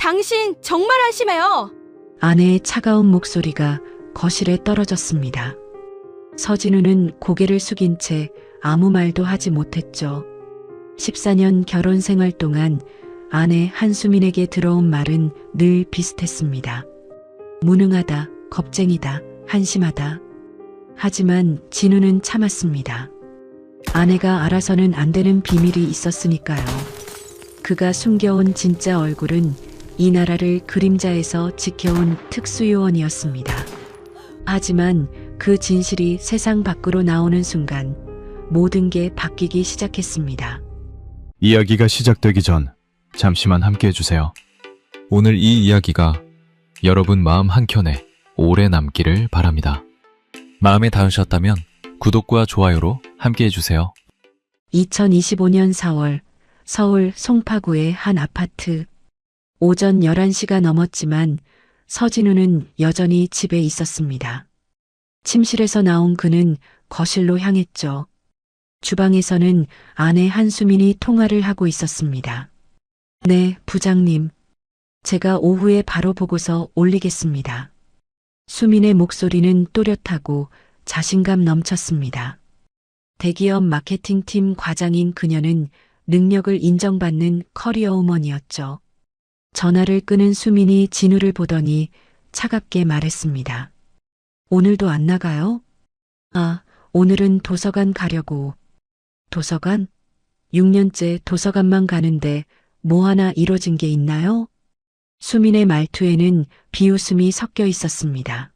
당신 정말 한심해요. 아내의 차가운 목소리가 거실에 떨어졌습니다. 서진우는 고개를 숙인 채 아무 말도 하지 못했죠. 14년 결혼 생활 동안 아내 한수민에게 들어온 말은 늘 비슷했습니다. 무능하다, 겁쟁이다, 한심하다. 하지만 진우는 참았습니다. 아내가 알아서는 안 되는 비밀이 있었으니까요. 그가 숨겨온 진짜 얼굴은 이 나라를 그림자에서 지켜온 특수요원이었습니다. 하지만 그 진실이 세상 밖으로 나오는 순간 모든 게 바뀌기 시작했습니다. 이야기가 시작되기 전 잠시만 함께 해주세요. 오늘 이 이야기가 여러분 마음 한켠에 오래 남기를 바랍니다. 마음에 닿으셨다면 구독과 좋아요로 함께 해주세요. 2025년 4월 서울 송파구의 한 아파트. 오전 11시가 넘었지만 서진우는 여전히 집에 있었습니다. 침실에서 나온 그는 거실로 향했죠. 주방에서는 아내 한수민이 통화를 하고 있었습니다. 네, 부장님. 제가 오후에 바로 보고서 올리겠습니다. 수민의 목소리는 또렷하고 자신감 넘쳤습니다. 대기업 마케팅팀 과장인 그녀는 능력을 인정받는 커리어우먼이었죠. 전화를 끊은 수민이 진우를 보더니 차갑게 말했습니다. 오늘도 안 나가요? 아, 오늘은 도서관 가려고. 도서관? 6년째 도서관만 가는데 뭐 하나 이뤄진 게 있나요? 수민의 말투에는 비웃음이 섞여 있었습니다.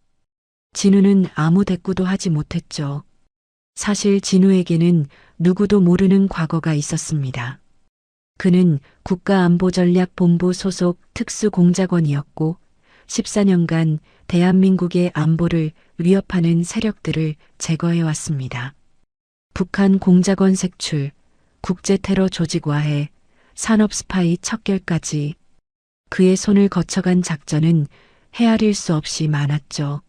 진우는 아무 대꾸도 하지 못했죠. 사실 진우에게는 누구도 모르는 과거가 있었습니다. 그는 국가안보전략본부 소속 특수공작원이었고 14년간 대한민국의 안보를 위협하는 세력들을 제거해왔습니다. 북한 공작원 색출, 국제테러 조직화해, 산업스파이 척결까지 그의 손을 거쳐간 작전은 헤아릴 수 없이 많았죠.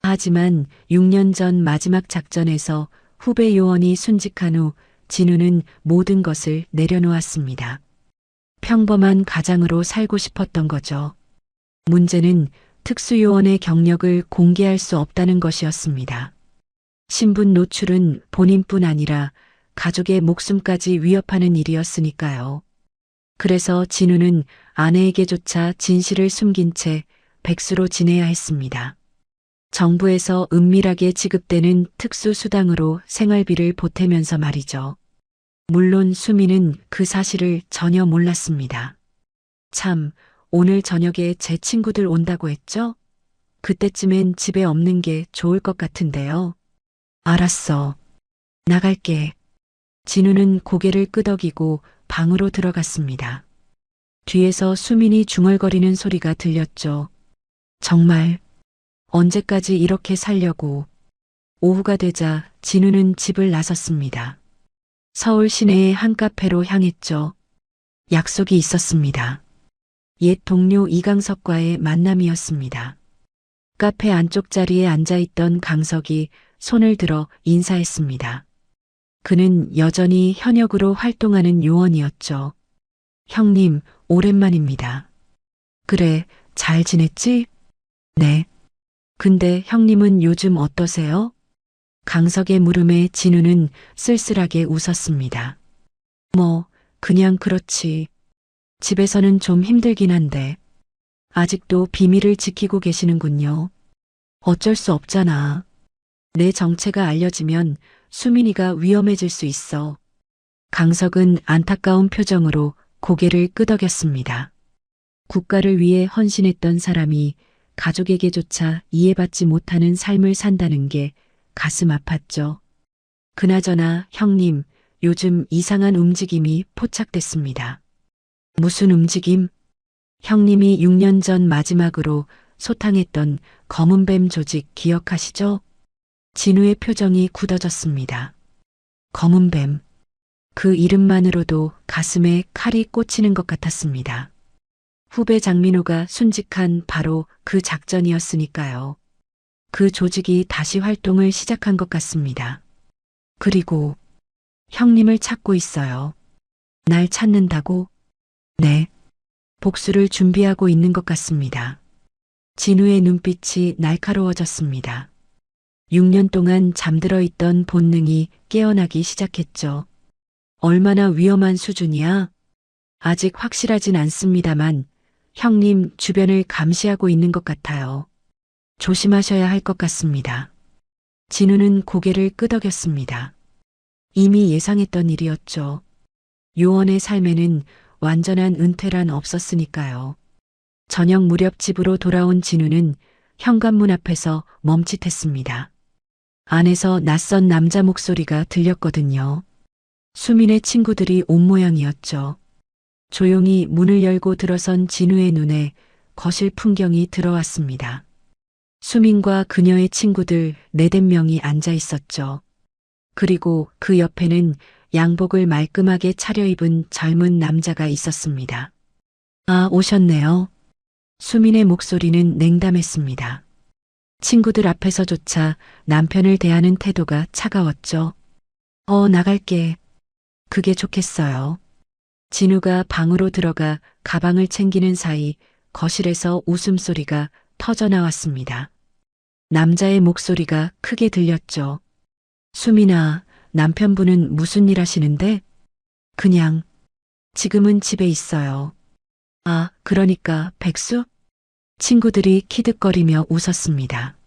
하지만 6년 전 마지막 작전에서 후배 요원이 순직한 후 진우는 모든 것을 내려놓았습니다. 평범한 가장으로 살고 싶었던 거죠. 문제는 특수요원의 경력을 공개할 수 없다는 것이었습니다. 신분 노출은 본인뿐 아니라 가족의 목숨까지 위협하는 일이었으니까요. 그래서 진우는 아내에게조차 진실을 숨긴 채 백수로 지내야 했습니다. 정부에서 은밀하게 지급되는 특수수당으로 생활비를 보태면서 말이죠. 물론 수민은 그 사실을 전혀 몰랐습니다. 참, 오늘 저녁에 제 친구들 온다고 했죠? 그때쯤엔 집에 없는 게 좋을 것 같은데요. 알았어. 나갈게. 진우는 고개를 끄덕이고 방으로 들어갔습니다. 뒤에서 수민이 중얼거리는 소리가 들렸죠. 정말 언제까지 이렇게 살려고. 오후가 되자 진우는 집을 나섰습니다. 서울 시내의 한 카페로 향했죠. 약속이 있었습니다. 옛 동료 이강석과의 만남이었습니다. 카페 안쪽 자리에 앉아있던 강석이 손을 들어 인사했습니다. 그는 여전히 현역으로 활동하는 요원이었죠. 형님, 오랜만입니다. 그래, 잘 지냈지? 네. 근데 형님은 요즘 어떠세요? 강석의 물음에 진우는 쓸쓸하게 웃었습니다. 뭐, 그냥 그렇지. 집에서는 좀 힘들긴 한데, 아직도 비밀을 지키고 계시는군요. 어쩔 수 없잖아. 내 정체가 알려지면 수민이가 위험해질 수 있어. 강석은 안타까운 표정으로 고개를 끄덕였습니다. 국가를 위해 헌신했던 사람이 가족에게조차 이해받지 못하는 삶을 산다는 게 가슴 아팠죠. 그나저나 형님, 요즘 이상한 움직임이 포착됐습니다. 무슨 움직임? 형님이 6년 전 마지막으로 소탕했던 검은뱀 조직 기억하시죠? 진우의 표정이 굳어졌습니다. 검은뱀. 그 이름만으로도 가슴에 칼이 꽂히는 것 같았습니다. 후배 장민호가 순직한 바로 그 작전이었으니까요. 그 조직이 다시 활동을 시작한 것 같습니다. 그리고 형님을 찾고 있어요. 날 찾는다고? 네. 복수를 준비하고 있는 것 같습니다. 진우의 눈빛이 날카로워졌습니다. 6년 동안 잠들어 있던 본능이 깨어나기 시작했죠. 얼마나 위험한 수준이야? 아직 확실하진 않습니다만 형님 주변을 감시하고 있는 것 같아요. 조심하셔야 할 것 같습니다. 진우는 고개를 끄덕였습니다. 이미 예상했던 일이었죠. 요원의 삶에는 완전한 은퇴란 없었으니까요. 저녁 무렵 집으로 돌아온 진우는 현관문 앞에서 멈칫했습니다. 안에서 낯선 남자 목소리가 들렸거든요. 수민의 친구들이 온 모양이었죠. 조용히 문을 열고 들어선 진우의 눈에 거실 풍경이 들어왔습니다. 수민과 그녀의 친구들 4~5명이 앉아 있었죠. 그리고 그 옆에는 양복을 말끔하게 차려입은 젊은 남자가 있었습니다. 아, 오셨네요. 수민의 목소리는 냉담했습니다. 친구들 앞에서조차 남편을 대하는 태도가 차가웠죠. 나갈게. 그게 좋겠어요. 진우가 방으로 들어가 가방을 챙기는 사이 거실에서 웃음소리가 터져나왔습니다. 남자의 목소리가 크게 들렸죠. 수민아, 남편분은 무슨 일 하시는데? 그냥, 지금은 집에 있어요. 아, 그러니까 백수? 친구들이 키득거리며 웃었습니다.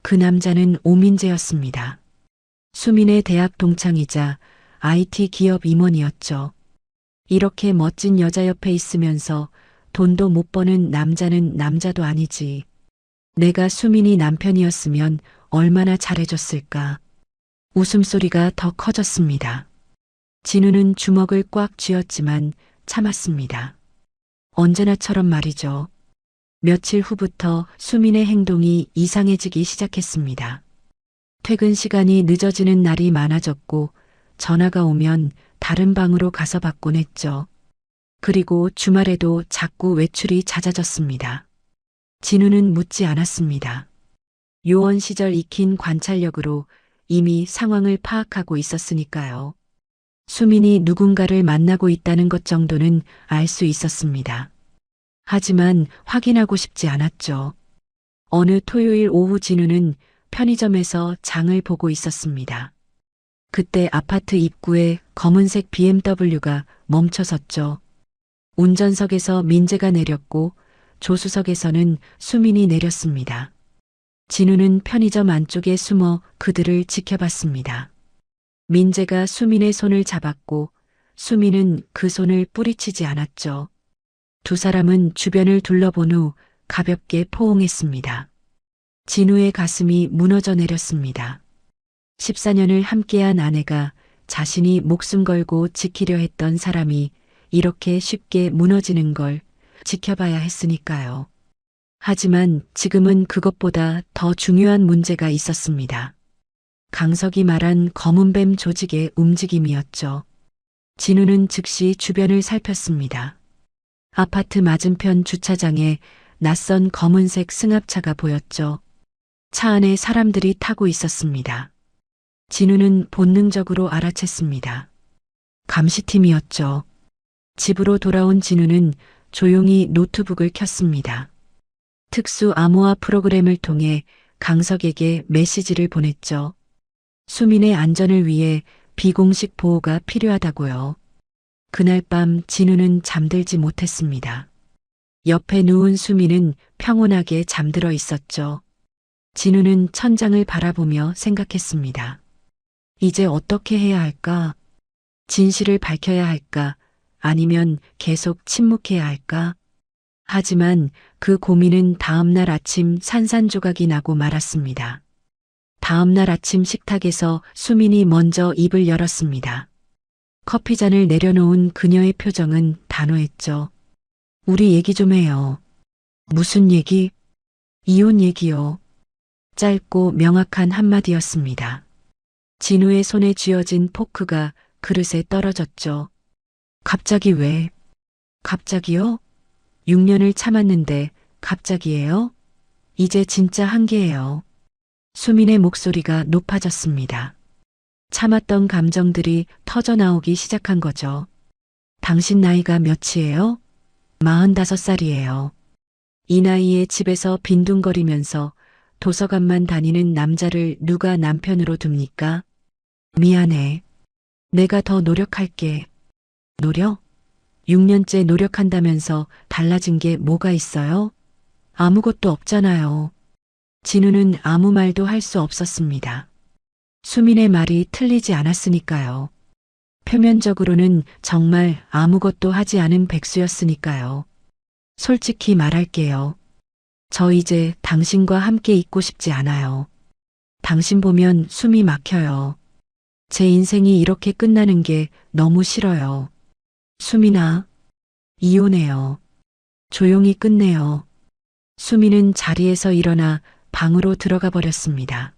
그 남자는 오민재였습니다. 수민의 대학 동창이자 IT 기업 임원이었죠. 이렇게 멋진 여자 옆에 있으면서 돈도 못 버는 남자는 남자도 아니지. 내가 수민이 남편이었으면 얼마나 잘해줬을까. 웃음소리가 더 커졌습니다. 진우는 주먹을 꽉 쥐었지만 참았습니다. 언제나처럼 말이죠. 며칠 후부터 수민의 행동이 이상해지기 시작했습니다. 퇴근 시간이 늦어지는 날이 많아졌고 전화가 오면 다른 방으로 가서 받곤 했죠. 그리고 주말에도 자꾸 외출이 잦아졌습니다. 진우는 묻지 않았습니다. 요원 시절 익힌 관찰력으로 이미 상황을 파악하고 있었으니까요. 수민이 누군가를 만나고 있다는 것 정도는 알 수 있었습니다. 하지만 확인하고 싶지 않았죠. 어느 토요일 오후 진우는 편의점에서 장을 보고 있었습니다. 그때 아파트 입구에 검은색 BMW가 멈춰섰죠. 운전석에서 민재가 내렸고 조수석에서는 수민이 내렸습니다. 진우는 편의점 안쪽에 숨어 그들을 지켜봤습니다. 민재가 수민의 손을 잡았고 수민은 그 손을 뿌리치지 않았죠. 두 사람은 주변을 둘러본 후 가볍게 포옹했습니다. 진우의 가슴이 무너져 내렸습니다. 14년을 함께한 아내가 자신이 목숨 걸고 지키려 했던 사람이 이렇게 쉽게 무너지는 걸 지켜봐야 했으니까요. 하지만 지금은 그것보다 더 중요한 문제가 있었습니다. 강석이 말한 검은뱀 조직의 움직임이었죠. 진우는 즉시 주변을 살폈습니다. 아파트 맞은편 주차장에 낯선 검은색 승합차가 보였죠. 차 안에 사람들이 타고 있었습니다. 진우는 본능적으로 알아챘습니다. 감시팀이었죠. 집으로 돌아온 진우는 조용히 노트북을 켰습니다. 특수 암호화 프로그램을 통해 강석에게 메시지를 보냈죠. 수민의 안전을 위해 비공식 보호가 필요하다고요. 그날 밤 진우는 잠들지 못했습니다. 옆에 누운 수민은 평온하게 잠들어 있었죠. 진우는 천장을 바라보며 생각했습니다. 이제 어떻게 해야 할까? 진실을 밝혀야 할까? 아니면 계속 침묵해야 할까? 하지만 그 고민은 다음날 아침 산산조각이 나고 말았습니다. 다음날 아침 식탁에서 수민이 먼저 입을 열었습니다. 커피잔을 내려놓은 그녀의 표정은 단호했죠. 우리 얘기 좀 해요. 무슨 얘기? 이혼 얘기요. 짧고 명확한 한마디였습니다. 진우의 손에 쥐어진 포크가 그릇에 떨어졌죠. 갑자기 왜? 갑자기요? 6년을 참았는데 갑자기예요? 이제 진짜 한계예요. 수민의 목소리가 높아졌습니다. 참았던 감정들이 터져나오기 시작한 거죠. 당신 나이가 몇이에요? 45살이에요. 이 나이에 집에서 빈둥거리면서 도서관만 다니는 남자를 누가 남편으로 둡니까? 미안해. 내가 더 노력할게. 노력? 6년째 노력한다면서 달라진 게 뭐가 있어요? 아무것도 없잖아요. 진우는 아무 말도 할 수 없었습니다. 수민의 말이 틀리지 않았으니까요. 표면적으로는 정말 아무것도 하지 않은 백수였으니까요. 솔직히 말할게요. 저 이제 당신과 함께 있고 싶지 않아요. 당신 보면 숨이 막혀요. 제 인생이 이렇게 끝나는 게 너무 싫어요. 수민아, 이혼해요. 조용히 끝내요. 수민은 자리에서 일어나 방으로 들어가 버렸습니다.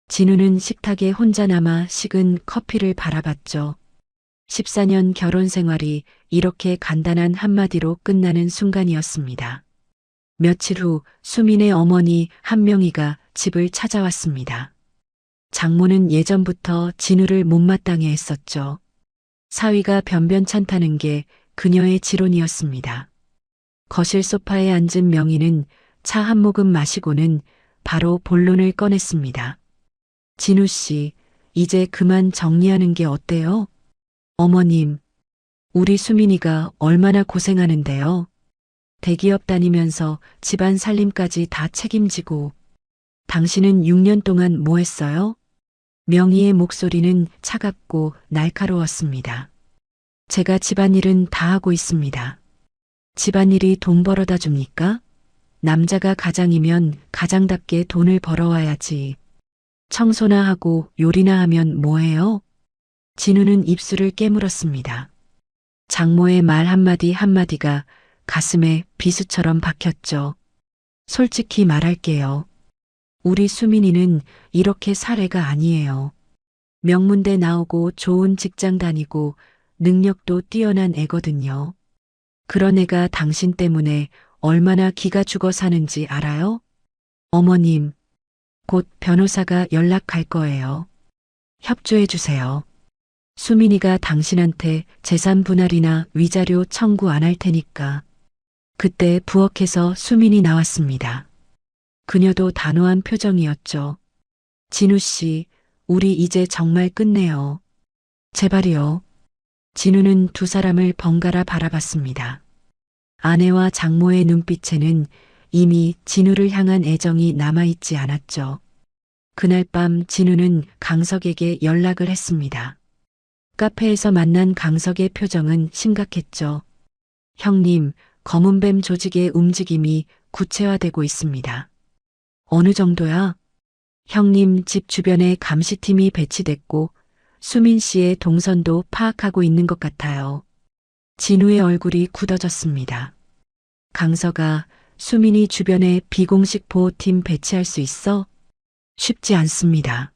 진우는 식탁에 혼자 남아 식은 커피를 바라봤죠. 14년 결혼 생활이 이렇게 간단한 한마디로 끝나는 순간이었습니다. 며칠 후 수민의 어머니 한명희가 집을 찾아왔습니다. 장모는 예전부터 진우를 못마땅해 했었죠. 사위가 변변찮다는 게 그녀의 지론이었습니다. 거실 소파에 앉은 명희는 차 한 모금 마시고는 바로 본론을 꺼냈습니다. 진우 씨, 이제 그만 정리하는 게 어때요? 어머님, 우리 수민이가 얼마나 고생하는데요. 대기업 다니면서 집안 살림까지 다 책임지고. 당신은 6년 동안 뭐 했어요? 명희의 목소리는 차갑고 날카로웠습니다. 제가 집안일은 다 하고 있습니다. 집안일이 돈 벌어다 줍니까? 남자가 가장이면 가장답게 돈을 벌어와야지. 청소나 하고 요리나 하면 뭐해요? 진우는 입술을 깨물었습니다. 장모의 말 한마디 한마디가 가슴에 비수처럼 박혔죠. 솔직히 말할게요. 우리 수민이는 이렇게 살 애가 아니에요. 명문대 나오고 좋은 직장 다니고 능력도 뛰어난 애거든요. 그런 애가 당신 때문에 얼마나 기가 죽어 사는지 알아요? 어머님, 곧 변호사가 연락할 거예요. 협조해 주세요. 수민이가 당신한테 재산 분할이나 위자료 청구 안 할 테니까. 그때 부엌에서 수민이 나왔습니다. 그녀도 단호한 표정이었죠. 진우 씨, 우리 이제 정말 끝내요. 제발이요. 진우는 두 사람을 번갈아 바라봤습니다. 아내와 장모의 눈빛에는 이미 진우를 향한 애정이 남아있지 않았죠. 그날 밤 진우는 강석에게 연락을 했습니다. 카페에서 만난 강석의 표정은 심각했죠. 형님, 검은뱀 조직의 움직임이 구체화되고 있습니다. 어느 정도야? 형님 집 주변에 감시팀이 배치됐고 수민 씨의 동선도 파악하고 있는 것 같아요. 진우의 얼굴이 굳어졌습니다. 강서가 수민이 주변에 비공식 보호팀 배치할 수 있어? 쉽지 않습니다.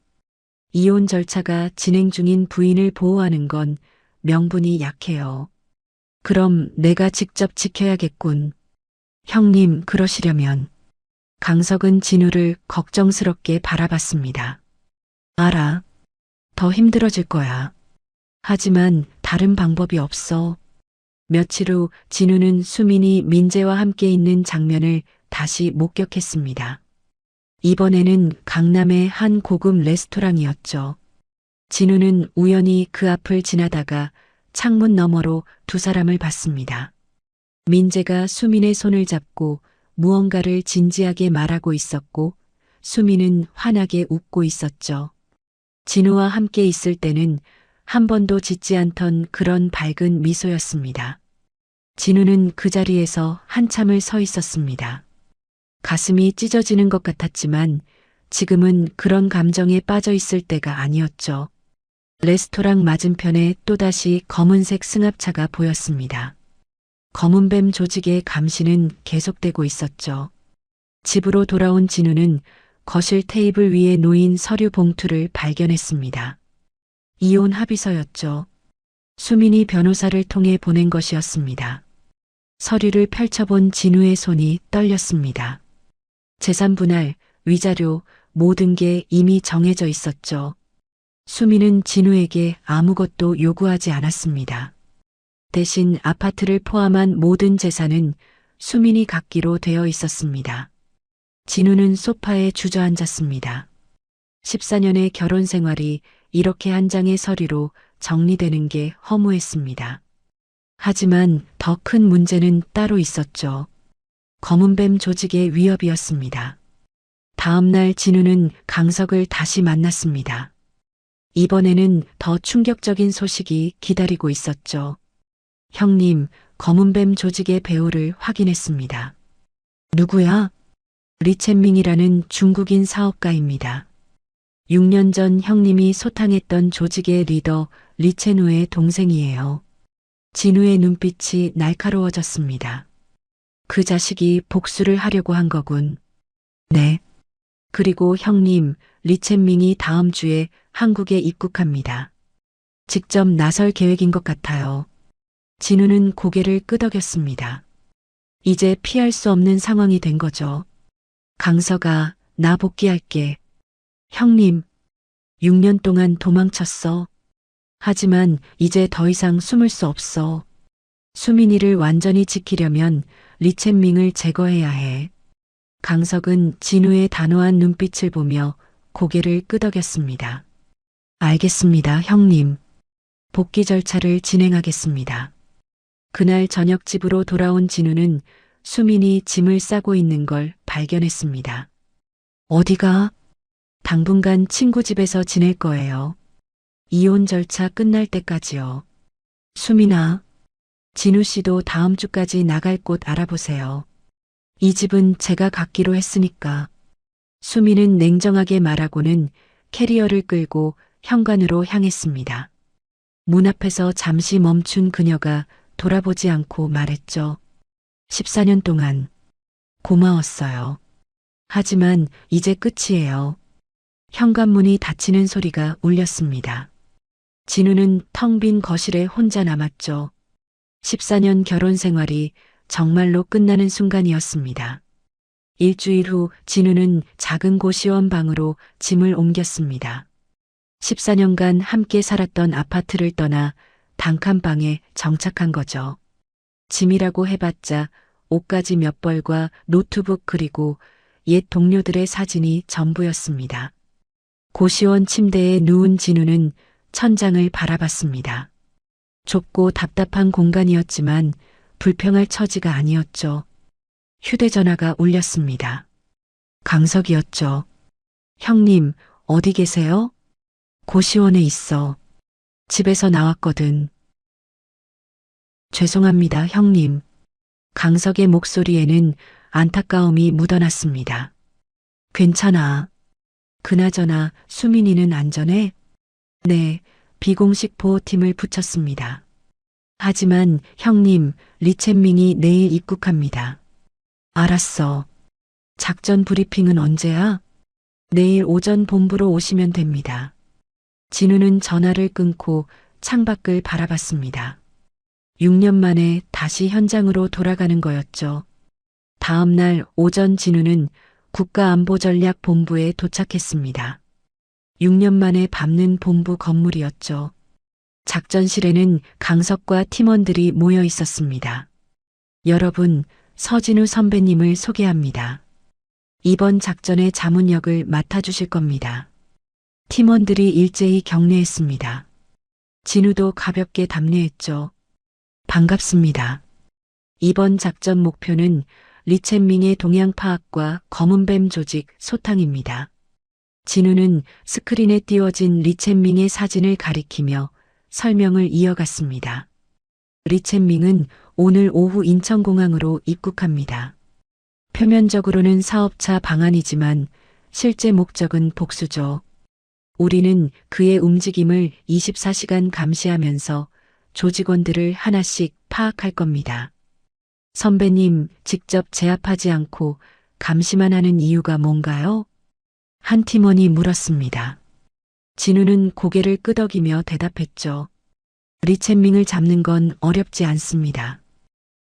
이혼 절차가 진행 중인 부인을 보호하는 건 명분이 약해요. 그럼 내가 직접 지켜야겠군. 형님, 그러시려면. 강석은 진우를 걱정스럽게 바라봤습니다. 알아. 더 힘들어질 거야. 하지만 다른 방법이 없어. 며칠 후 진우는 수민이 민재와 함께 있는 장면을 다시 목격했습니다. 이번에는 강남의 한 고급 레스토랑이었죠. 진우는 우연히 그 앞을 지나다가 창문 너머로 두 사람을 봤습니다. 민재가 수민의 손을 잡고 무언가를 진지하게 말하고 있었고 수민은 환하게 웃고 있었죠. 진우와 함께 있을 때는 한 번도 짓지 않던 그런 밝은 미소였습니다. 진우는 그 자리에서 한참을 서 있었습니다. 가슴이 찢어지는 것 같았지만 지금은 그런 감정에 빠져 있을 때가 아니었죠. 레스토랑 맞은편에 또다시 검은색 승합차가 보였습니다. 검은뱀 조직의 감시는 계속되고 있었죠. 집으로 돌아온 진우는 거실 테이블 위에 놓인 서류 봉투를 발견했습니다. 이혼 합의서였죠. 수민이 변호사를 통해 보낸 것이었습니다. 서류를 펼쳐본 진우의 손이 떨렸습니다. 재산 분할, 위자료, 모든 게 이미 정해져 있었죠. 수민은 진우에게 아무것도 요구하지 않았습니다. 대신 아파트를 포함한 모든 재산은 수민이 갖기로 되어 있었습니다. 진우는 소파에 주저앉았습니다. 14년의 결혼 생활이 이렇게 한 장의 서류로 정리되는 게 허무했습니다. 하지만 더 큰 문제는 따로 있었죠. 검은뱀 조직의 위협이었습니다. 다음 날 진우는 강석을 다시 만났습니다. 이번에는 더 충격적인 소식이 기다리고 있었죠. 형님, 검은뱀 조직의 배후를 확인했습니다. 누구야? 리첸밍이라는 중국인 사업가입니다. 6년 전 형님이 소탕했던 조직의 리더 리첸우의 동생이에요. 진우의 눈빛이 날카로워졌습니다. 그 자식이 복수를 하려고 한 거군. 네. 그리고 형님, 리첸밍이 다음 주에 한국에 입국합니다. 직접 나설 계획인 것 같아요. 진우는 고개를 끄덕였습니다. 이제 피할 수 없는 상황이 된 거죠. 강서가, 나 복귀할게. 형님, 6년 동안 도망쳤어. 하지만 이제 더 이상 숨을 수 없어. 수민이를 완전히 지키려면 리첸밍을 제거해야 해. 강석은 진우의 단호한 눈빛을 보며 고개를 끄덕였습니다. 알겠습니다, 형님. 복귀 절차를 진행하겠습니다. 그날 저녁 집으로 돌아온 진우는 수민이 짐을 싸고 있는 걸 발견했습니다. 어디가? 당분간 친구 집에서 지낼 거예요. 이혼 절차 끝날 때까지요. 수민아, 진우 씨도 다음 주까지 나갈 곳 알아보세요. 이 집은 제가 갖기로 했으니까. 수민은 냉정하게 말하고는 캐리어를 끌고 현관으로 향했습니다. 문 앞에서 잠시 멈춘 그녀가 돌아보지 않고 말했죠. 14년 동안 고마웠어요. 하지만 이제 끝이에요. 현관문이 닫히는 소리가 울렸습니다. 진우는 텅 빈 거실에 혼자 남았죠. 14년 결혼 생활이 정말로 끝나는 순간이었습니다. 일주일 후 진우는 작은 고시원 방으로 짐을 옮겼습니다. 14년간 함께 살았던 아파트를 떠나 단칸방에 정착한 거죠. 짐이라고 해봤자 옷가지 몇 벌과 노트북 그리고 옛 동료들의 사진이 전부였습니다. 고시원 침대에 누운 진우는 천장을 바라봤습니다. 좁고 답답한 공간이었지만 불평할 처지가 아니었죠. 휴대전화가 울렸습니다. 강석이었죠. 형님, 어디 계세요? 고시원에 있어. 집에서 나왔거든. 죄송합니다, 형님. 강석의 목소리에는 안타까움이 묻어났습니다. 괜찮아. 그나저나 수민이는 안전해? 네, 비공식 보호팀을 붙였습니다. 하지만 형님, 리첸밍이 내일 입국합니다. 알았어. 작전 브리핑은 언제야? 내일 오전 본부로 오시면 됩니다. 진우는 전화를 끊고 창밖을 바라봤습니다. 6년 만에 다시 현장으로 돌아가는 거였죠. 다음 날 오전 진우는 국가안보전략본부에 도착했습니다. 6년 만에 밟는 본부 건물이었죠. 작전실에는 강석과 팀원들이 모여 있었습니다. 여러분, 서진우 선배님을 소개합니다. 이번 작전의 자문역을 맡아주실 겁니다. 팀원들이 일제히 격려했습니다. 진우도 가볍게 답례했죠. 반갑습니다. 이번 작전 목표는 리첸밍의 동향 파악과 검은뱀 조직 소탕입니다. 진우는 스크린에 띄워진 리첸밍의 사진을 가리키며 설명을 이어갔습니다. 리첸밍은 오늘 오후 인천공항으로 입국합니다. 표면적으로는 사업차 방안이지만 실제 목적은 복수죠. 우리는 그의 움직임을 24시간 감시하면서 조직원들을 하나씩 파악할 겁니다. 선배님, 직접 제압하지 않고 감시만 하는 이유가 뭔가요? 한 팀원이 물었습니다. 진우는 고개를 끄덕이며 대답했죠. 리첸밍을 잡는 건 어렵지 않습니다.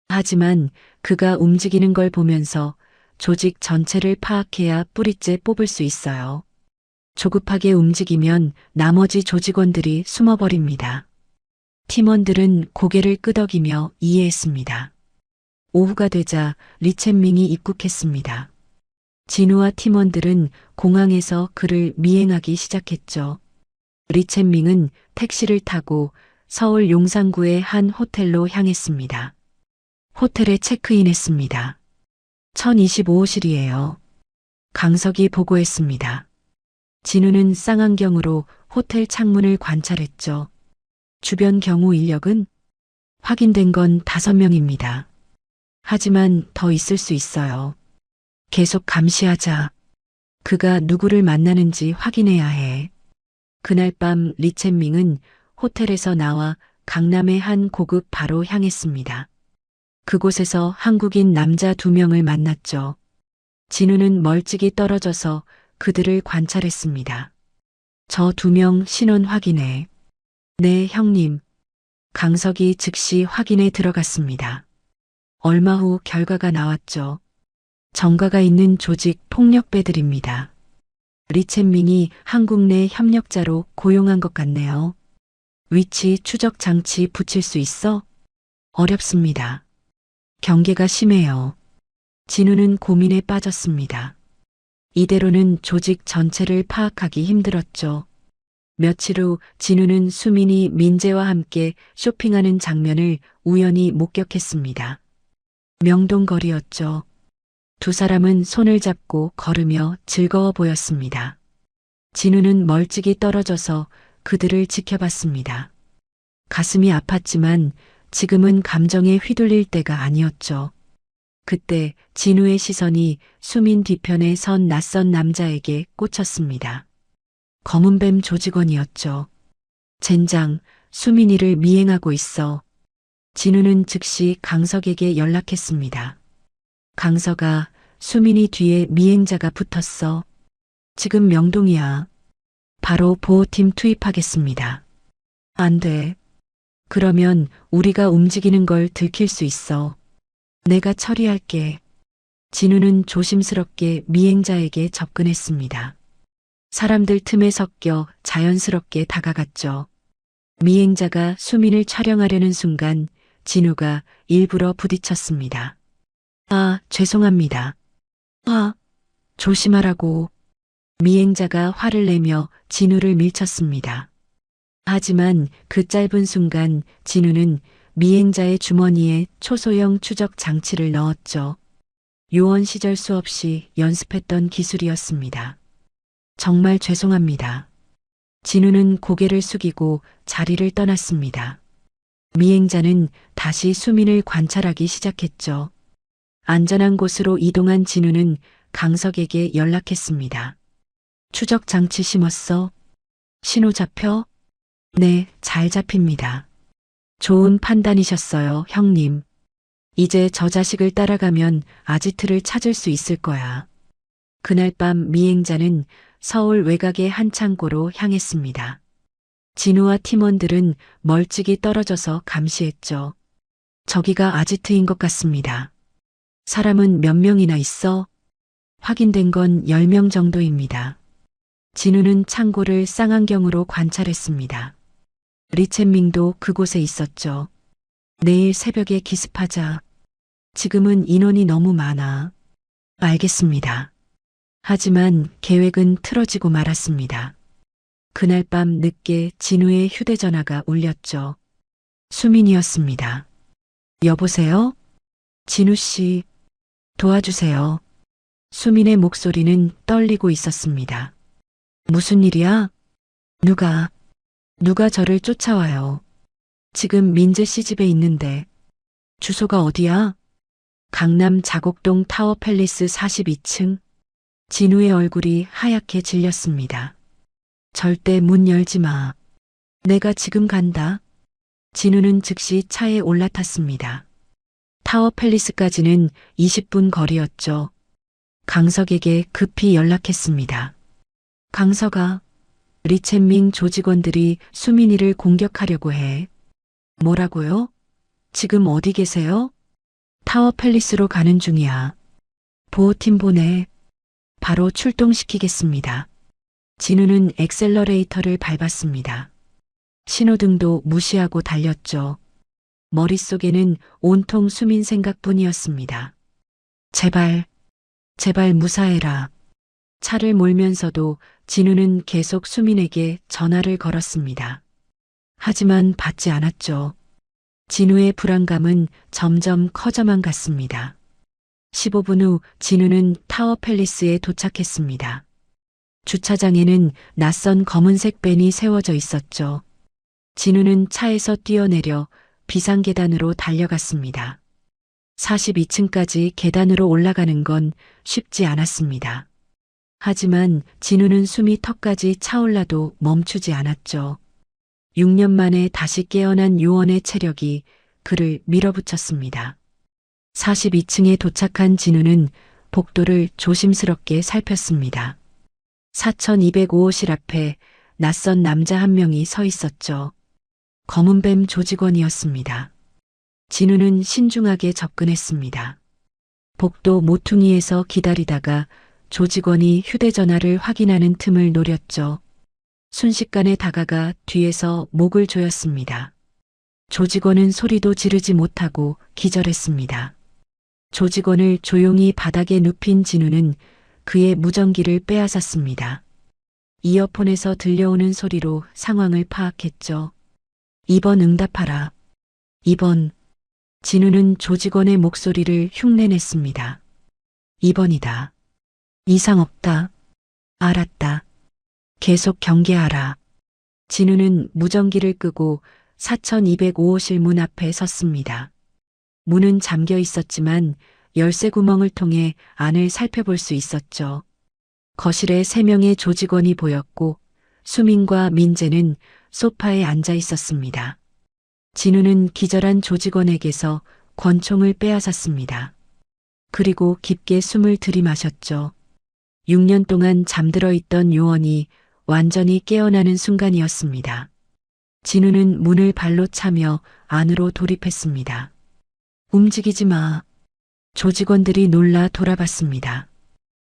하지만 그가 움직이는 걸 보면서 조직 전체를 파악해야 뿌리째 뽑을 수 있어요. 조급하게 움직이면 나머지 조직원들이 숨어버립니다. 팀원들은 고개를 끄덕이며 이해했습니다. 오후가 되자 리첸밍이 입국했습니다. 진우와 팀원들은 공항에서 그를 미행하기 시작했죠. 리첸밍은 택시를 타고 서울 용산구의 한 호텔로 향했습니다. 호텔에 체크인했습니다. 1025호실이에요. 강석이 보고했습니다. 진우는 쌍안경으로 호텔 창문을 관찰했죠. 주변 경호 인력은 확인된 건 5명입니다. 하지만 더 있을 수 있어요. 계속 감시하자. 그가 누구를 만나는지 확인해야 해. 그날 밤 리첸밍은 호텔에서 나와 강남의 한 고급 바로 향했습니다. 그곳에서 한국인 남자 2명을 만났죠. 진우는 멀찍이 떨어져서 그들을 관찰했습니다. 저 2명 신원 확인해. 네, 형님. 강석이 즉시 확인에 들어갔습니다. 얼마 후 결과가 나왔죠. 정가가 있는 조직 폭력배들입니다. 리첸밍이 한국 내 협력자로 고용한 것 같네요. 위치 추적 장치 붙일 수 있어? 어렵습니다. 경계가 심해요. 진우는 고민에 빠졌습니다. 이대로는 조직 전체를 파악하기 힘들었죠. 며칠 후 진우는 수민이 민재와 함께 쇼핑하는 장면을 우연히 목격했습니다. 명동거리였죠. 2 사람은 손을 잡고 걸으며 즐거워 보였습니다. 진우는 멀찍이 떨어져서 그들을 지켜봤습니다. 가슴이 아팠지만 지금은 감정에 휘둘릴 때가 아니었죠. 그때 진우의 시선이 수민 뒤편에 선 낯선 남자에게 꽂혔습니다. 검은뱀 조직원이었죠. 젠장, 수민이를 미행하고 있어. 진우는 즉시 강석에게 연락했습니다. 강석아, 수민이 뒤에 미행자가 붙었어. 지금 명동이야. 바로 보호팀 투입하겠습니다. 안 돼. 그러면 우리가 움직이는 걸 들킬 수 있어. 내가 처리할게. 진우는 조심스럽게 미행자에게 접근했습니다. 사람들 틈에 섞여 자연스럽게 다가갔죠. 미행자가 수민을 촬영하려는 순간 진우가 일부러 부딪혔습니다. 아, 죄송합니다. 아, 조심하라고. 미행자가 화를 내며 진우를 밀쳤습니다. 하지만 그 짧은 순간 진우는 미행자의 주머니에 초소형 추적 장치를 넣었죠. 요원 시절 수없이 연습했던 기술이었습니다. 정말 죄송합니다. 진우는 고개를 숙이고 자리를 떠났습니다. 미행자는 다시 수민을 관찰하기 시작했죠. 안전한 곳으로 이동한 진우는 강석에게 연락했습니다. 추적 장치 심었어? 신호 잡혀? 네, 잘 잡힙니다. 좋은 판단이셨어요, 형님. 이제 저 자식을 따라가면 아지트를 찾을 수 있을 거야. 그날 밤 미행자는 서울 외곽의 한 창고로 향했습니다. 진우와 팀원들은 멀찍이 떨어져서 감시했죠. 저기가 아지트인 것 같습니다. 사람은 몇 명이나 있어? 확인된 건 10명 정도입니다. 진우는 창고를 쌍안경으로 관찰했습니다. 리첸밍도 그곳에 있었죠. 내일 새벽에 기습하자. 지금은 인원이 너무 많아. 알겠습니다. 하지만 계획은 틀어지고 말았습니다. 그날 밤 늦게 진우의 휴대전화가 울렸죠. 수민이었습니다. 여보세요? 진우 씨, 도와주세요. 수민의 목소리는 떨리고 있었습니다. 무슨 일이야? 누가 저를 쫓아와요. 지금 민재 씨 집에 있는데. 주소가 어디야? 강남 자곡동 타워 팰리스 42층. 진우의 얼굴이 하얗게 질렸습니다. 절대 문 열지 마. 내가 지금 간다. 진우는 즉시 차에 올라탔습니다. 타워 팰리스까지는 20분 거리였죠. 강석에게 급히 연락했습니다. 강석아, 리첸밍 조직원들이 수민이를 공격하려고 해. 뭐라고요? 지금 어디 계세요? 타워 팰리스로 가는 중이야. 보호팀 보내. 바로 출동시키겠습니다. 진우는 엑셀러레이터를 밟았습니다. 신호등도 무시하고 달렸죠. 머릿속에는 온통 수민 생각뿐이었습니다. 제발, 제발 무사해라. 차를 몰면서도 진우는 계속 수민에게 전화를 걸었습니다. 하지만 받지 않았죠. 진우의 불안감은 점점 커져만 갔습니다. 15분 후 진우는 타워 팰리스에 도착했습니다. 주차장에는 낯선 검은색 밴이 세워져 있었죠. 진우는 차에서 뛰어내려 비상계단으로 달려갔습니다. 42층까지 계단으로 올라가는 건 쉽지 않았습니다. 하지만 진우는 숨이 턱까지 차올라도 멈추지 않았죠. 6년 만에 다시 깨어난 요원의 체력이 그를 밀어붙였습니다. 42층에 도착한 진우는 복도를 조심스럽게 살폈습니다. 4205호실 앞에 낯선 남자 한 명이 서 있었죠. 검은뱀 조직원이었습니다. 진우는 신중하게 접근했습니다. 복도 모퉁이에서 기다리다가 조직원이 휴대전화를 확인하는 틈을 노렸죠. 순식간에 다가가 뒤에서 목을 조였습니다. 조직원은 소리도 지르지 못하고 기절했습니다. 조직원을 조용히 바닥에 눕힌 진우는 그의 무전기를 빼앗았습니다. 이어폰에서 들려오는 소리로 상황을 파악했죠. 2번 응답하라. 2번. 진우는 조직원의 목소리를 흉내냈습니다. 2번이다. 이상 없다. 알았다. 계속 경계하라. 진우는 무전기를 끄고 4205호실 문 앞에 섰습니다. 문은 잠겨 있었지만 열쇠 구멍을 통해 안을 살펴볼 수 있었죠. 거실에 3명의 조직원이 보였고 수민과 민재는 소파에 앉아 있었습니다. 진우는 기절한 조직원에게서 권총을 빼앗았습니다. 그리고 깊게 숨을 들이마셨죠. 6년 동안 잠들어 있던 요원이 완전히 깨어나는 순간이었습니다. 진우는 문을 발로 차며 안으로 돌입했습니다. 움직이지 마. 조직원들이 놀라 돌아봤습니다.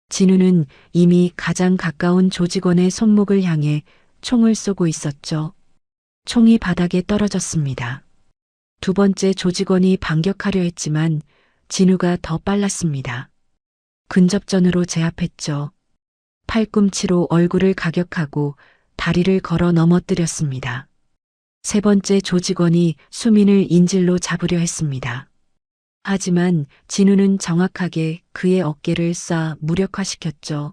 진우는 이미 가장 가까운 조직원의 손목을 향해 총을 쏘고 있었죠. 총이 바닥에 떨어졌습니다. 두 번째 조직원이 반격하려 했지만 진우가 더 빨랐습니다. 근접전으로 제압했죠. 팔꿈치로 얼굴을 가격하고 다리를 걸어 넘어뜨렸습니다. 세 번째 조직원이 수민을 인질로 잡으려 했습니다. 하지만 진우는 정확하게 그의 어깨를 쏴 무력화시켰죠.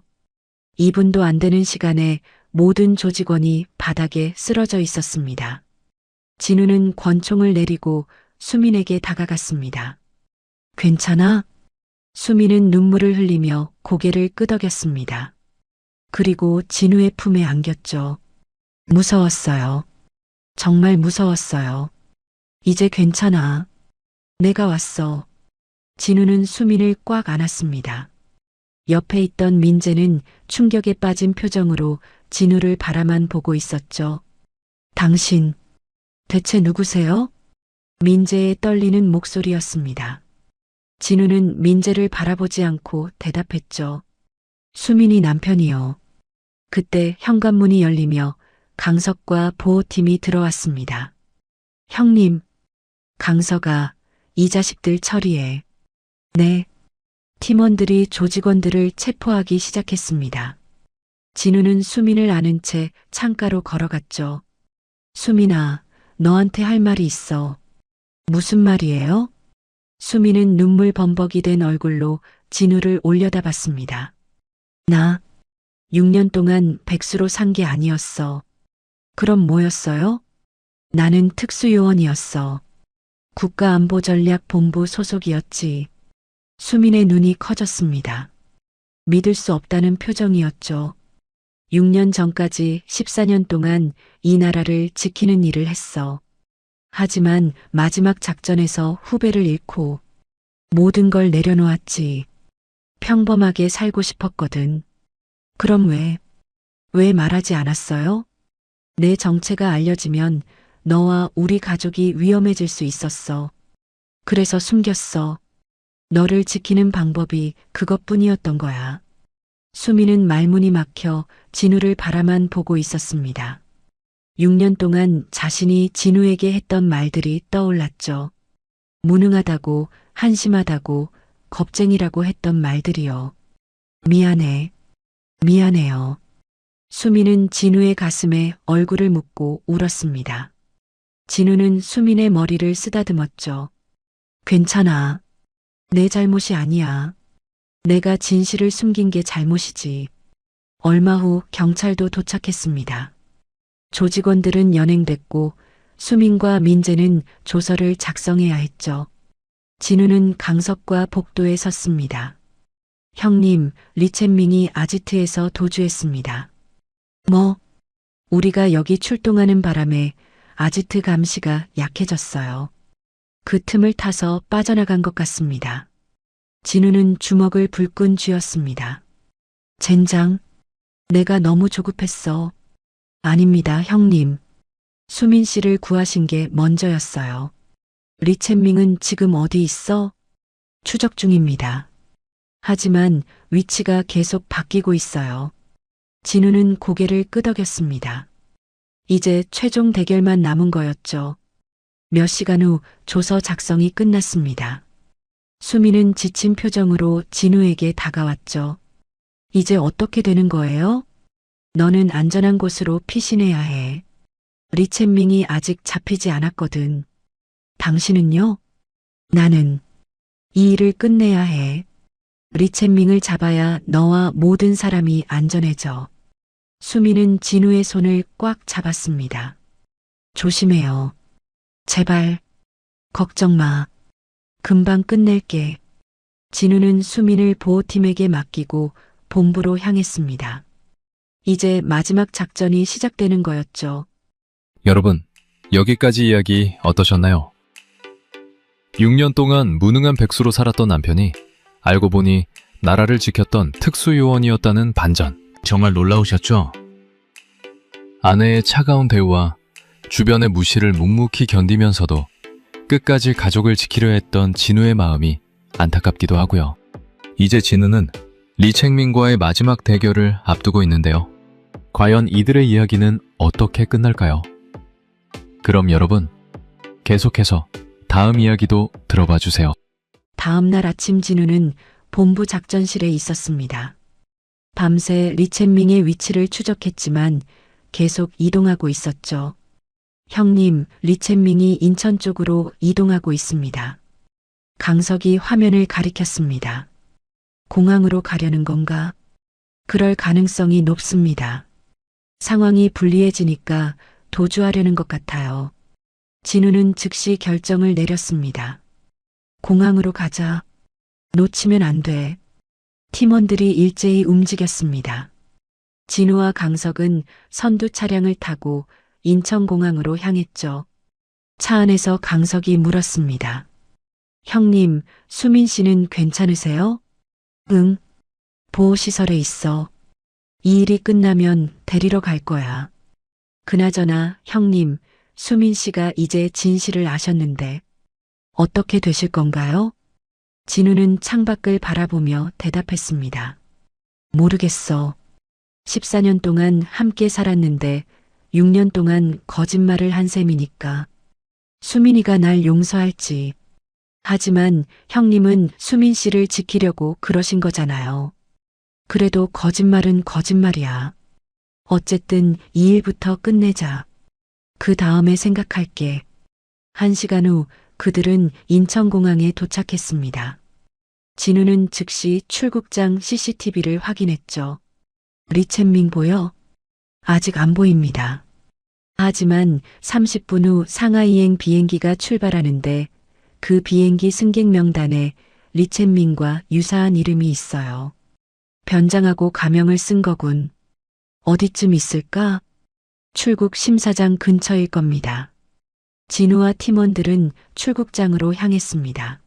2분도 안 되는 시간에 모든 조직원이 바닥에 쓰러져 있었습니다. 진우는 권총을 내리고 수민에게 다가갔습니다. 괜찮아? 수민은 눈물을 흘리며 고개를 끄덕였습니다. 그리고 진우의 품에 안겼죠. 무서웠어요. 정말 무서웠어요. 이제 괜찮아. 내가 왔어. 진우는 수민을 꽉 안았습니다. 옆에 있던 민재는 충격에 빠진 표정으로 진우를 바라만 보고 있었죠. 당신, 대체 누구세요? 민재의 떨리는 목소리였습니다. 진우는 민재를 바라보지 않고 대답했죠. 수민이 남편이요. 그때 현관문이 열리며 강석과 보호팀이 들어왔습니다. 형님, 강석아, 이 자식들 처리해. 네. 팀원들이 조직원들을 체포하기 시작했습니다. 진우는 수민을 안은 채 창가로 걸어갔죠. 수민아, 너한테 할 말이 있어. 무슨 말이에요? 수민은 눈물 범벅이 된 얼굴로 진우를 올려다봤습니다. 나 6년 동안 백수로 산 게 아니었어. 그럼 뭐였어요? 나는 특수요원이었어. 국가안보전략본부 소속이었지. 수민의 눈이 커졌습니다. 믿을 수 없다는 표정이었죠. 6년 전까지 14년 동안 이 나라를 지키는 일을 했어. 하지만 마지막 작전에서 후배를 잃고 모든 걸 내려놓았지. 평범하게 살고 싶었거든. 그럼 왜 말하지 않았어요? 내 정체가 알려지면 너와 우리 가족이 위험해질 수 있었어. 그래서 숨겼어. 너를 지키는 방법이 그것뿐이었던 거야. 수민은 말문이 막혀 진우를 바라만 보고 있었습니다. 6년 동안 자신이 진우에게 했던 말들이 떠올랐죠. 무능하다고, 한심하다고, 겁쟁이라고 했던 말들이요. 미안해. 미안해요. 수민은 진우의 가슴에 얼굴을 묻고 울었습니다. 진우는 수민의 머리를 쓰다듬었죠. 괜찮아. 내 잘못이 아니야. 내가 진실을 숨긴 게 잘못이지. 얼마 후 경찰도 도착했습니다. 조직원들은 연행됐고 수민과 민재는 조서를 작성해야 했죠. 진우는 강석과 복도에 섰습니다. 형님, 리첸밍이 아지트에서 도주했습니다. 뭐? 우리가 여기 출동하는 바람에 아지트 감시가 약해졌어요. 그 틈을 타서 빠져나간 것 같습니다. 진우는 주먹을 불끈 쥐었습니다. 젠장, 내가 너무 조급했어. 아닙니다, 형님. 수민 씨를 구하신 게 먼저였어요. 리첸밍은 지금 어디 있어? 추적 중입니다. 하지만 위치가 계속 바뀌고 있어요. 진우는 고개를 끄덕였습니다. 이제 최종 대결만 남은 거였죠. 몇 시간 후 조서 작성이 끝났습니다. 수민은 지친 표정으로 진우에게 다가왔죠. 이제 어떻게 되는 거예요? 너는 안전한 곳으로 피신해야 해. 리첸밍이 아직 잡히지 않았거든. 당신은요? 나는 이 일을 끝내야 해. 리첸밍을 잡아야 너와 모든 사람이 안전해져. 수민은 진우의 손을 꽉 잡았습니다. 조심해요. 제발. 걱정 마. 금방 끝낼게. 진우는 수민을 보호팀에게 맡기고 본부로 향했습니다. 이제 마지막 작전이 시작되는 거였죠. 여러분, 여기까지 이야기 어떠셨나요? 6년 동안 무능한 백수로 살았던 남편이 알고 보니 나라를 지켰던 특수요원이었다는 반전. 정말 놀라우셨죠? 아내의 차가운 대우와 주변의 무시를 묵묵히 견디면서도 끝까지 가족을 지키려 했던 진우의 마음이 안타깝기도 하고요. 이제 진우는 리챙민과의 마지막 대결을 앞두고 있는데요. 과연 이들의 이야기는 어떻게 끝날까요? 그럼 여러분, 계속해서 다음 이야기도 들어봐 주세요. 다음 날 아침 진우는 본부 작전실에 있었습니다. 밤새 리첸밍의 위치를 추적했지만 계속 이동하고 있었죠. 형님, 리첸밍이 인천 쪽으로 이동하고 있습니다. 강석이 화면을 가리켰습니다. 공항으로 가려는 건가? 그럴 가능성이 높습니다. 상황이 불리해지니까 도주하려는 것 같아요. 진우는 즉시 결정을 내렸습니다. 공항으로 가자. 놓치면 안 돼. 팀원들이 일제히 움직였습니다. 진우와 강석은 선두 차량을 타고 인천공항으로 향했죠. 차 안에서 강석이 물었습니다. 형님, 수민 씨는 괜찮으세요? 응. 보호시설에 있어. 이 일이 끝나면 데리러 갈 거야. 그나저나 형님, 수민 씨가 이제 진실을 아셨는데 어떻게 되실 건가요? 진우는 창밖을 바라보며 대답했습니다. 모르겠어. 14년 동안 함께 살았는데 6년 동안 거짓말을 한 셈이니까. 수민이가 날 용서할지. 하지만 형님은 수민 씨를 지키려고 그러신 거잖아요. 그래도 거짓말은 거짓말이야. 어쨌든 이 일부터 끝내자. 그 다음에 생각할게. 1시간 후 그들은 인천공항에 도착했습니다. 진우는 즉시 출국장 CCTV를 확인했죠. 리첸밍 보여? 아직 안 보입니다. 하지만 30분 후 상하이행 비행기가 출발하는데 그 비행기 승객 명단에 리첸밍과 유사한 이름이 있어요. 변장하고 가명을 쓴 거군. 어디쯤 있을까? 출국 심사장 근처일 겁니다. 진우와 팀원들은 출국장으로 향했습니다.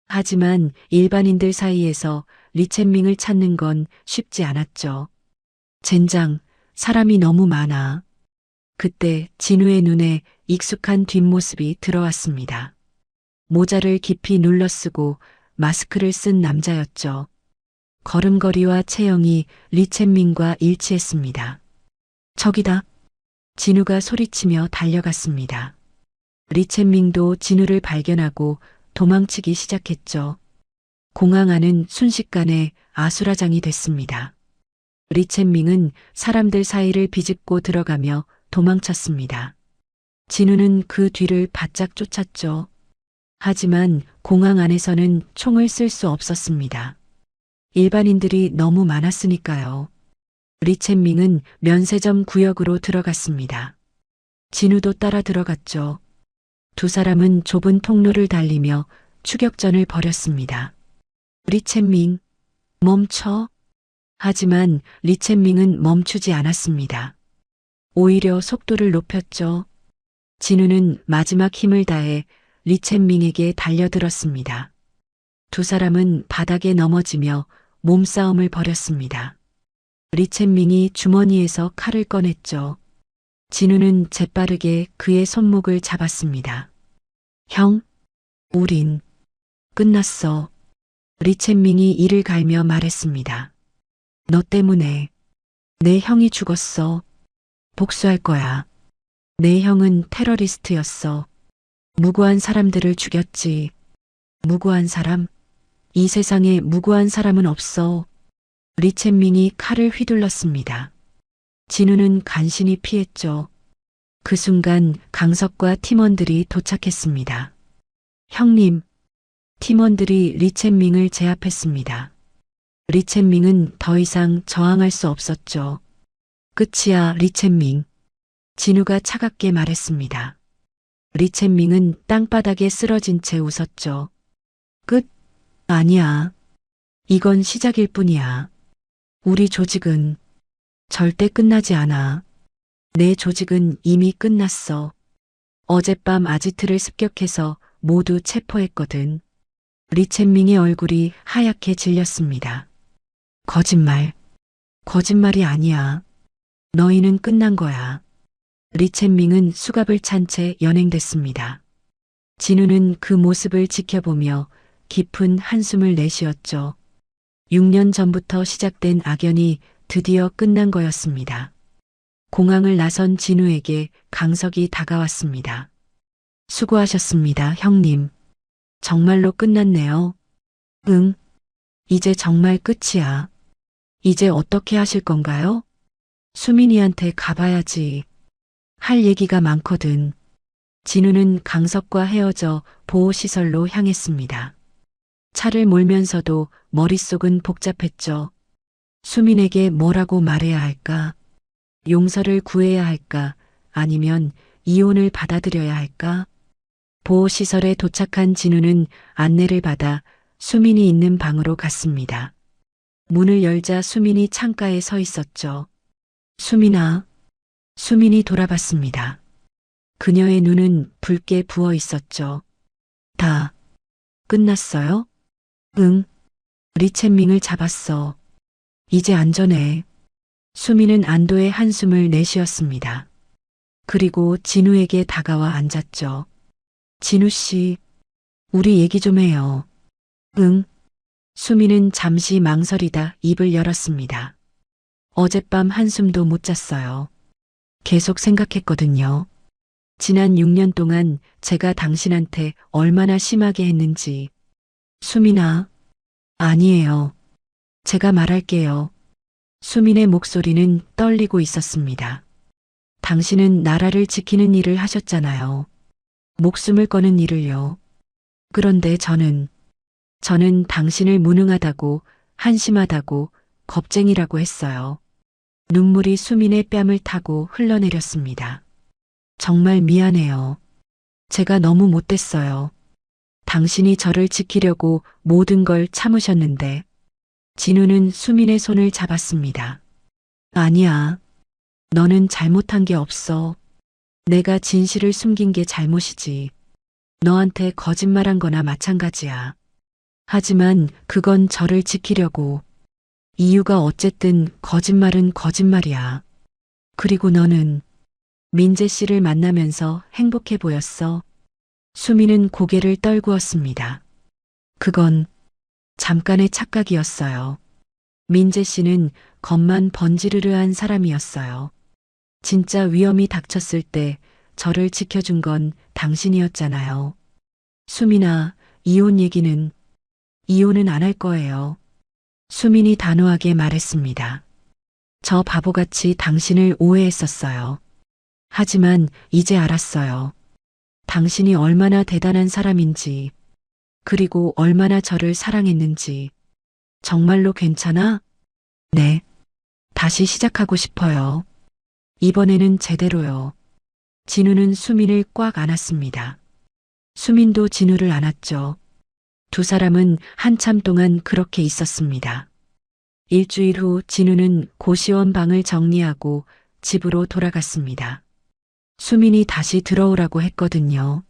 하지만 일반인들 사이에서 리첸밍을 찾는 건 쉽지 않았죠. 젠장, 사람이 너무 많아. 그때 진우의 눈에 익숙한 뒷모습이 들어왔습니다. 모자를 깊이 눌러쓰고 마스크를 쓴 남자였죠. 걸음걸이와 체형이 리첸밍과 일치했습니다. 저기다. 진우가 소리치며 달려갔습니다. 리첸밍도 진우를 발견하고 도망치기 시작했죠. 공항 안은 순식간에 아수라장이 됐습니다. 리첸밍은 사람들 사이를 비집고 들어가며 도망쳤습니다. 진우는 그 뒤를 바짝 쫓았죠. 하지만 공항 안에서는 총을 쓸 수 없었습니다. 일반인들이 너무 많았으니까요. 리첸밍은 면세점 구역으로 들어갔습니다. 진우도 따라 들어갔죠. 두 사람은 좁은 통로를 달리며 추격전을 벌였습니다. 리첸밍, 멈춰. 하지만 리첸밍은 멈추지 않았습니다. 오히려 속도를 높였죠. 진우는 마지막 힘을 다해 리첸밍에게 달려들었습니다. 두 사람은 바닥에 넘어지며 몸싸움을 벌였습니다. 리첸밍이 주머니에서 칼을 꺼냈죠. 진우는 재빠르게 그의 손목을 잡았습니다. 형, 우린 끝났어. 리첸밍이 이를 갈며 말했습니다. 너 때문에 내 형이 죽었어. 복수할 거야. 내 형은 테러리스트였어. 무고한 사람들을 죽였지. 무고한 사람? 이 세상에 무고한 사람은 없어. 리첸밍이 칼을 휘둘렀습니다. 진우는 간신히 피했죠. 그 순간 강석과 팀원들이 도착했습니다. 형님, 팀원들이 리첸밍을 제압했습니다. 리첸밍은 더 이상 저항할 수 없었죠. 끝이야, 리첸밍. 진우가 차갑게 말했습니다. 리첸밍은 땅바닥에 쓰러진 채 웃었죠. 끝? 아니야. 이건 시작일 뿐이야. 우리 조직은 절대 끝나지 않아. 내 조직은 이미 끝났어. 어젯밤 아지트를 습격해서 모두 체포했거든. 리첸밍의 얼굴이 하얗게 질렸습니다. 거짓말. 거짓말이 아니야. 너희는 끝난 거야. 리첸밍은 수갑을 찬 채 연행됐습니다. 진우는 그 모습을 지켜보며 깊은 한숨을 내쉬었죠. 6년 전부터 시작된 악연이 드디어 끝난 거였습니다. 공항을 나선 진우에게 강석이 다가왔습니다. 수고하셨습니다, 형님. 정말로 끝났네요. 응. 이제 정말 끝이야. 이제 어떻게 하실 건가요? 수민이한테 가봐야지. 할 얘기가 많거든. 진우는 강석과 헤어져 보호시설로 향했습니다. 차를 몰면서도 머릿속은 복잡했죠. 수민에게 뭐라고 말해야 할까? 용서를 구해야 할까? 아니면 이혼을 받아들여야 할까? 보호시설에 도착한 진우는 안내를 받아 수민이 있는 방으로 갔습니다. 문을 열자 수민이 창가에 서 있었죠. 수민아. 수민이 돌아봤습니다. 그녀의 눈은 붉게 부어 있었죠. 다 끝났어요? 응. 리첸밍을 잡았어. 이제 안전해. 수민은 안도의 한숨을 내쉬었습니다. 그리고 진우에게 다가와 앉았죠. 진우 씨, 우리 얘기 좀 해요. 응. 수민은 잠시 망설이다 입을 열었습니다. 어젯밤 한숨도 못 잤어요. 계속 생각했거든요. 지난 6년 동안 제가 당신한테 얼마나 심하게 했는지. 수민아, 아니에요. 제가 말할게요. 수민의 목소리는 떨리고 있었습니다. 당신은 나라를 지키는 일을 하셨잖아요. 목숨을 거는 일을요. 그런데 저는 당신을 무능하다고, 한심하다고, 겁쟁이라고 했어요. 눈물이 수민의 뺨을 타고 흘러내렸습니다. 정말 미안해요. 제가 너무 못됐어요. 당신이 저를 지키려고 모든 걸 참으셨는데. 진우는 수민의 손을 잡았습니다. 아니야. 너는 잘못한 게 없어. 내가 진실을 숨긴 게 잘못이지. 너한테 거짓말한 거나 마찬가지야. 하지만 그건 저를 지키려고. 이유가 어쨌든 거짓말은 거짓말이야. 그리고 너는 민재 씨를 만나면서 행복해 보였어. 수민은 고개를 떨구었습니다. 그건 잠깐의 착각이었어요. 민재 씨는 겉만 번지르르한 사람이었어요. 진짜 위험이 닥쳤을 때 저를 지켜준 건 당신이었잖아요. 수민아, 이혼은 안 할 거예요. 수민이 단호하게 말했습니다. 저 바보같이 당신을 오해했었어요. 하지만 이제 알았어요. 당신이 얼마나 대단한 사람인지, 그리고 얼마나 저를 사랑했는지. 정말로 괜찮아? 네. 다시 시작하고 싶어요. 이번에는 제대로요. 진우는 수민을 꽉 안았습니다. 수민도 진우를 안았죠. 두 사람은 한참 동안 그렇게 있었습니다. 일주일 후 진우는 고시원 방을 정리하고 집으로 돌아갔습니다. 수민이 다시 들어오라고 했거든요.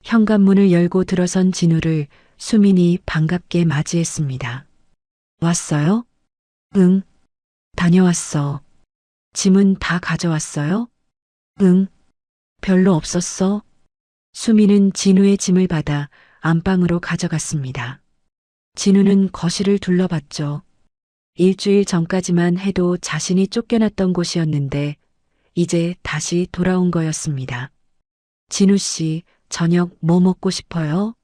현관문을 열고 들어선 진우를 수민이 반갑게 맞이했습니다. 왔어요? 응. 다녀왔어. 짐은 다 가져왔어요? 응. 별로 없었어? 수민은 진우의 짐을 받아 안방으로 가져갔습니다. 진우는 거실을 둘러봤죠. 일주일 전까지만 해도 자신이 쫓겨났던 곳이었는데 이제 다시 돌아온 거였습니다. 진우 씨, 저녁 뭐 먹고 싶어요?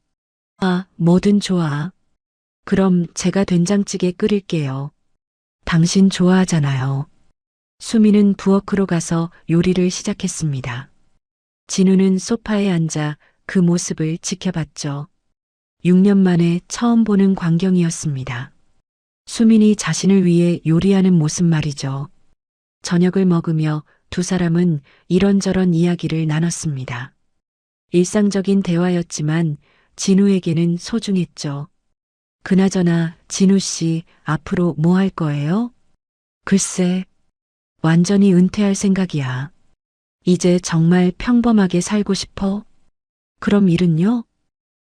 아, 뭐든 좋아. 그럼 제가 된장찌개 끓일게요. 당신 좋아하잖아요. 수미는 부엌으로 가서 요리를 시작했습니다. 진우는 소파에 앉아 그 모습을 지켜봤죠. 6년 만에 처음 보는 광경이었습니다. 수민이 자신을 위해 요리하는 모습 말이죠. 저녁을 먹으며 두 사람은 이런저런 이야기를 나눴습니다. 일상적인 대화였지만 진우에게는 소중했죠. 그나저나 진우 씨 앞으로 뭐 할 거예요? 글쎄, 완전히 은퇴할 생각이야. 이제 정말 평범하게 살고 싶어? 그럼 일은요?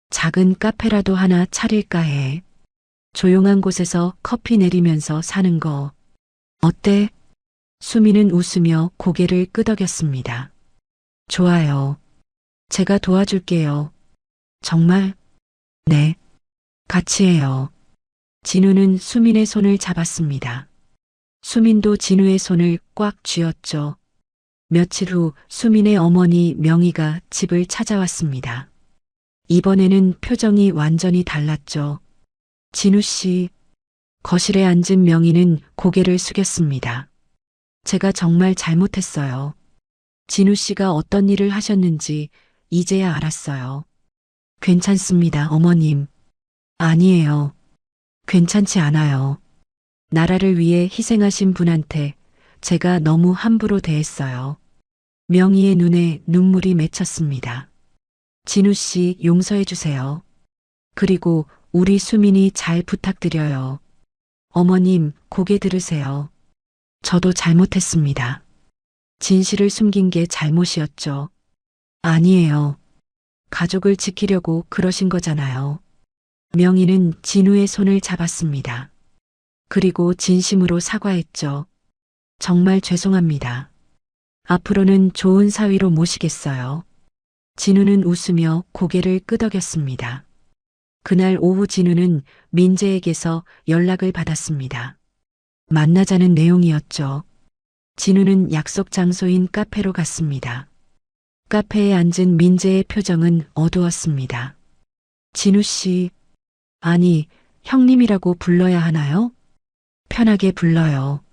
작은 카페라도 하나 차릴까 해. 조용한 곳에서 커피 내리면서 사는 거. 어때? 수미는 웃으며 고개를 끄덕였습니다. 좋아요. 제가 도와줄게요. 정말? 네. 같이 해요. 진우는 수민의 손을 잡았습니다. 수민도 진우의 손을 꽉 쥐었죠. 며칠 후 수민의 어머니 명희가 집을 찾아왔습니다. 이번에는 표정이 완전히 달랐죠. 진우 씨, 거실에 앉은 명희는 고개를 숙였습니다. 제가 정말 잘못했어요. 진우 씨가 어떤 일을 하셨는지 이제야 알았어요. 괜찮습니다, 어머님. 아니에요. 괜찮지 않아요. 나라를 위해 희생하신 분한테 제가 너무 함부로 대했어요. 명희의 눈에 눈물이 맺혔습니다. 진우 씨 용서해 주세요. 그리고 우리 수민이 잘 부탁드려요. 어머님, 고개 들으세요. 저도 잘못했습니다. 진실을 숨긴 게 잘못이었죠. 아니에요. 가족을 지키려고 그러신 거잖아요. 명희는 진우의 손을 잡았습니다. 그리고 진심으로 사과했죠. 정말 죄송합니다. 앞으로는 좋은 사위로 모시겠어요. 진우는 웃으며 고개를 끄덕였습니다. 그날 오후 진우는 민재에게서 연락을 받았습니다. 만나자는 내용이었죠. 진우는 약속 장소인 카페로 갔습니다. 카페에 앉은 민재의 표정은 어두웠습니다. 진우 씨, 아니, 형님이라고 불러야 하나요? 편하게 불러요.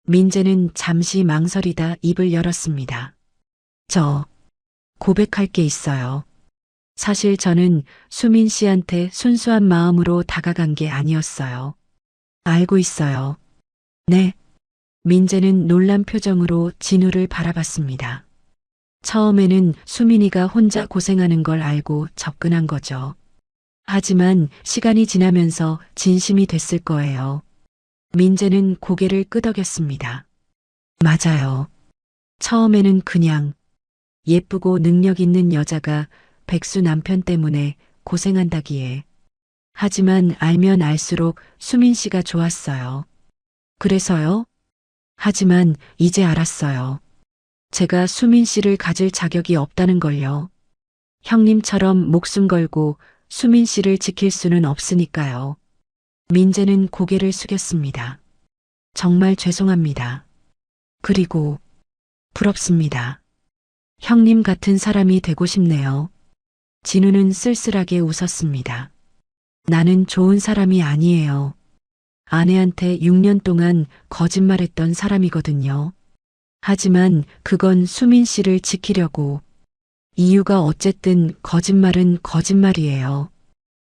민재는 잠시 망설이다 입을 열었습니다. 저, 고백할 게 있어요. 사실 저는 수민 씨한테 순수한 마음으로 다가간 게 아니었어요. 알고 있어요. 네. 민재는 놀란 표정으로 진우를 바라봤습니다. 처음에는 수민이가 혼자 고생하는 걸 알고 접근한 거죠. 하지만 시간이 지나면서 진심이 됐을 거예요. 민재는 고개를 끄덕였습니다. 맞아요. 처음에는 그냥 예쁘고 능력 있는 여자가 백수 남편 때문에 고생한다기에. 하지만 알면 알수록 수민 씨가 좋았어요. 그래서요? 하지만 이제 알았어요. 제가 수민 씨를 가질 자격이 없다는 걸요. 형님처럼 목숨 걸고 수민 씨를 지킬 수는 없으니까요. 민재는 고개를 숙였습니다. 정말 죄송합니다. 그리고 부럽습니다. 형님 같은 사람이 되고 싶네요. 진우는 쓸쓸하게 웃었습니다. 나는 좋은 사람이 아니에요. 아내한테 6년 동안 거짓말했던 사람이거든요. 하지만 그건 수민 씨를 지키려고. 이유가 어쨌든 거짓말은 거짓말이에요.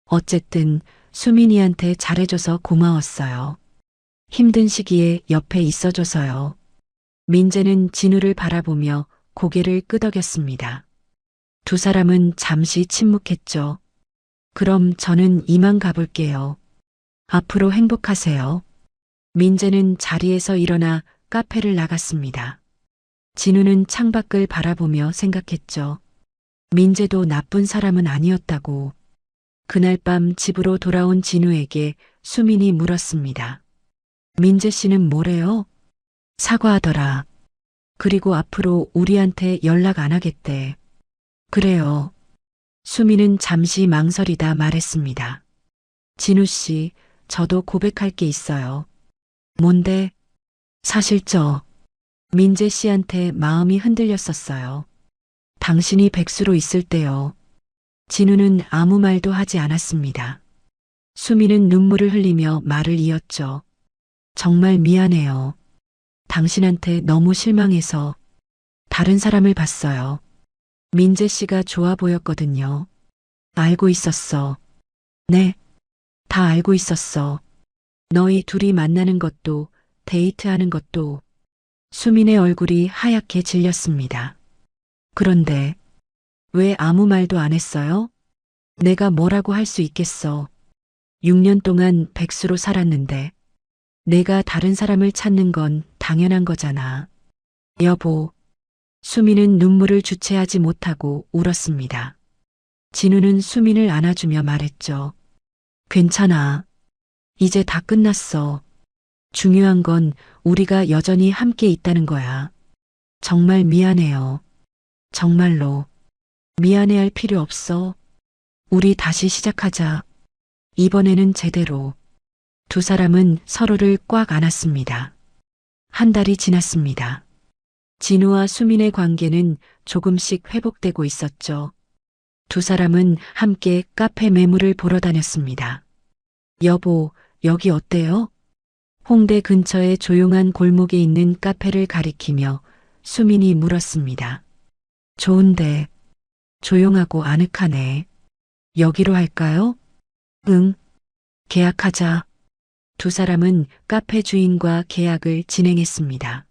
어쨌든 수민이한테 잘해줘서 고마웠어요. 힘든 시기에 옆에 있어줘서요. 민재는 진우를 바라보며 고개를 끄덕였습니다. 두 사람은 잠시 침묵했죠. 그럼 저는 이만 가볼게요. 앞으로 행복하세요. 민재는 자리에서 일어나 카페를 나갔습니다. 진우는 창밖을 바라보며 생각했죠. 민재도 나쁜 사람은 아니었다고. 그날 밤 집으로 돌아온 진우에게 수민이 물었습니다. 민재 씨는 뭐래요? 사과하더라. 그리고 앞으로 우리한테 연락 안 하겠대. 그래요. 수민은 잠시 망설이다 말했습니다. 진우 씨, 저도 고백할 게 있어요. 뭔데? 사실 민재 씨한테 마음이 흔들렸었어요. 당신이 백수로 있을 때요. 진우는 아무 말도 하지 않았습니다. 수민은 눈물을 흘리며 말을 이었죠. 정말 미안해요. 당신한테 너무 실망해서 다른 사람을 봤어요. 민재 씨가 좋아 보였거든요. 알고 있었어. 네, 다 알고 있었어. 너희 둘이 만나는 것도 데이트하는 것도. 수민의 얼굴이 하얗게 질렸습니다. 그런데 왜 아무 말도 안 했어요? 내가 뭐라고 할 수 있겠어. 6년 동안 백수로 살았는데 내가 다른 사람을 찾는 건 당연한 거잖아. 여보. 수민은 눈물을 주체하지 못하고 울었습니다. 진우는 수민을 안아주며 말했죠. 괜찮아. 이제 다 끝났어. 중요한 건 우리가 여전히 함께 있다는 거야. 정말 미안해요. 정말로. 미안해할 필요 없어. 우리 다시 시작하자. 이번에는 제대로. 두 사람은 서로를 꽉 안았습니다. 한 달이 지났습니다. 진우와 수민의 관계는 조금씩 회복되고 있었죠. 두 사람은 함께 카페 매물을 보러 다녔습니다. 여보, 여기 어때요? 홍대 근처의 조용한 골목에 있는 카페를 가리키며 수민이 물었습니다. 좋은데, 조용하고 아늑하네. 여기로 할까요? 응, 계약하자. 두 사람은 카페 주인과 계약을 진행했습니다.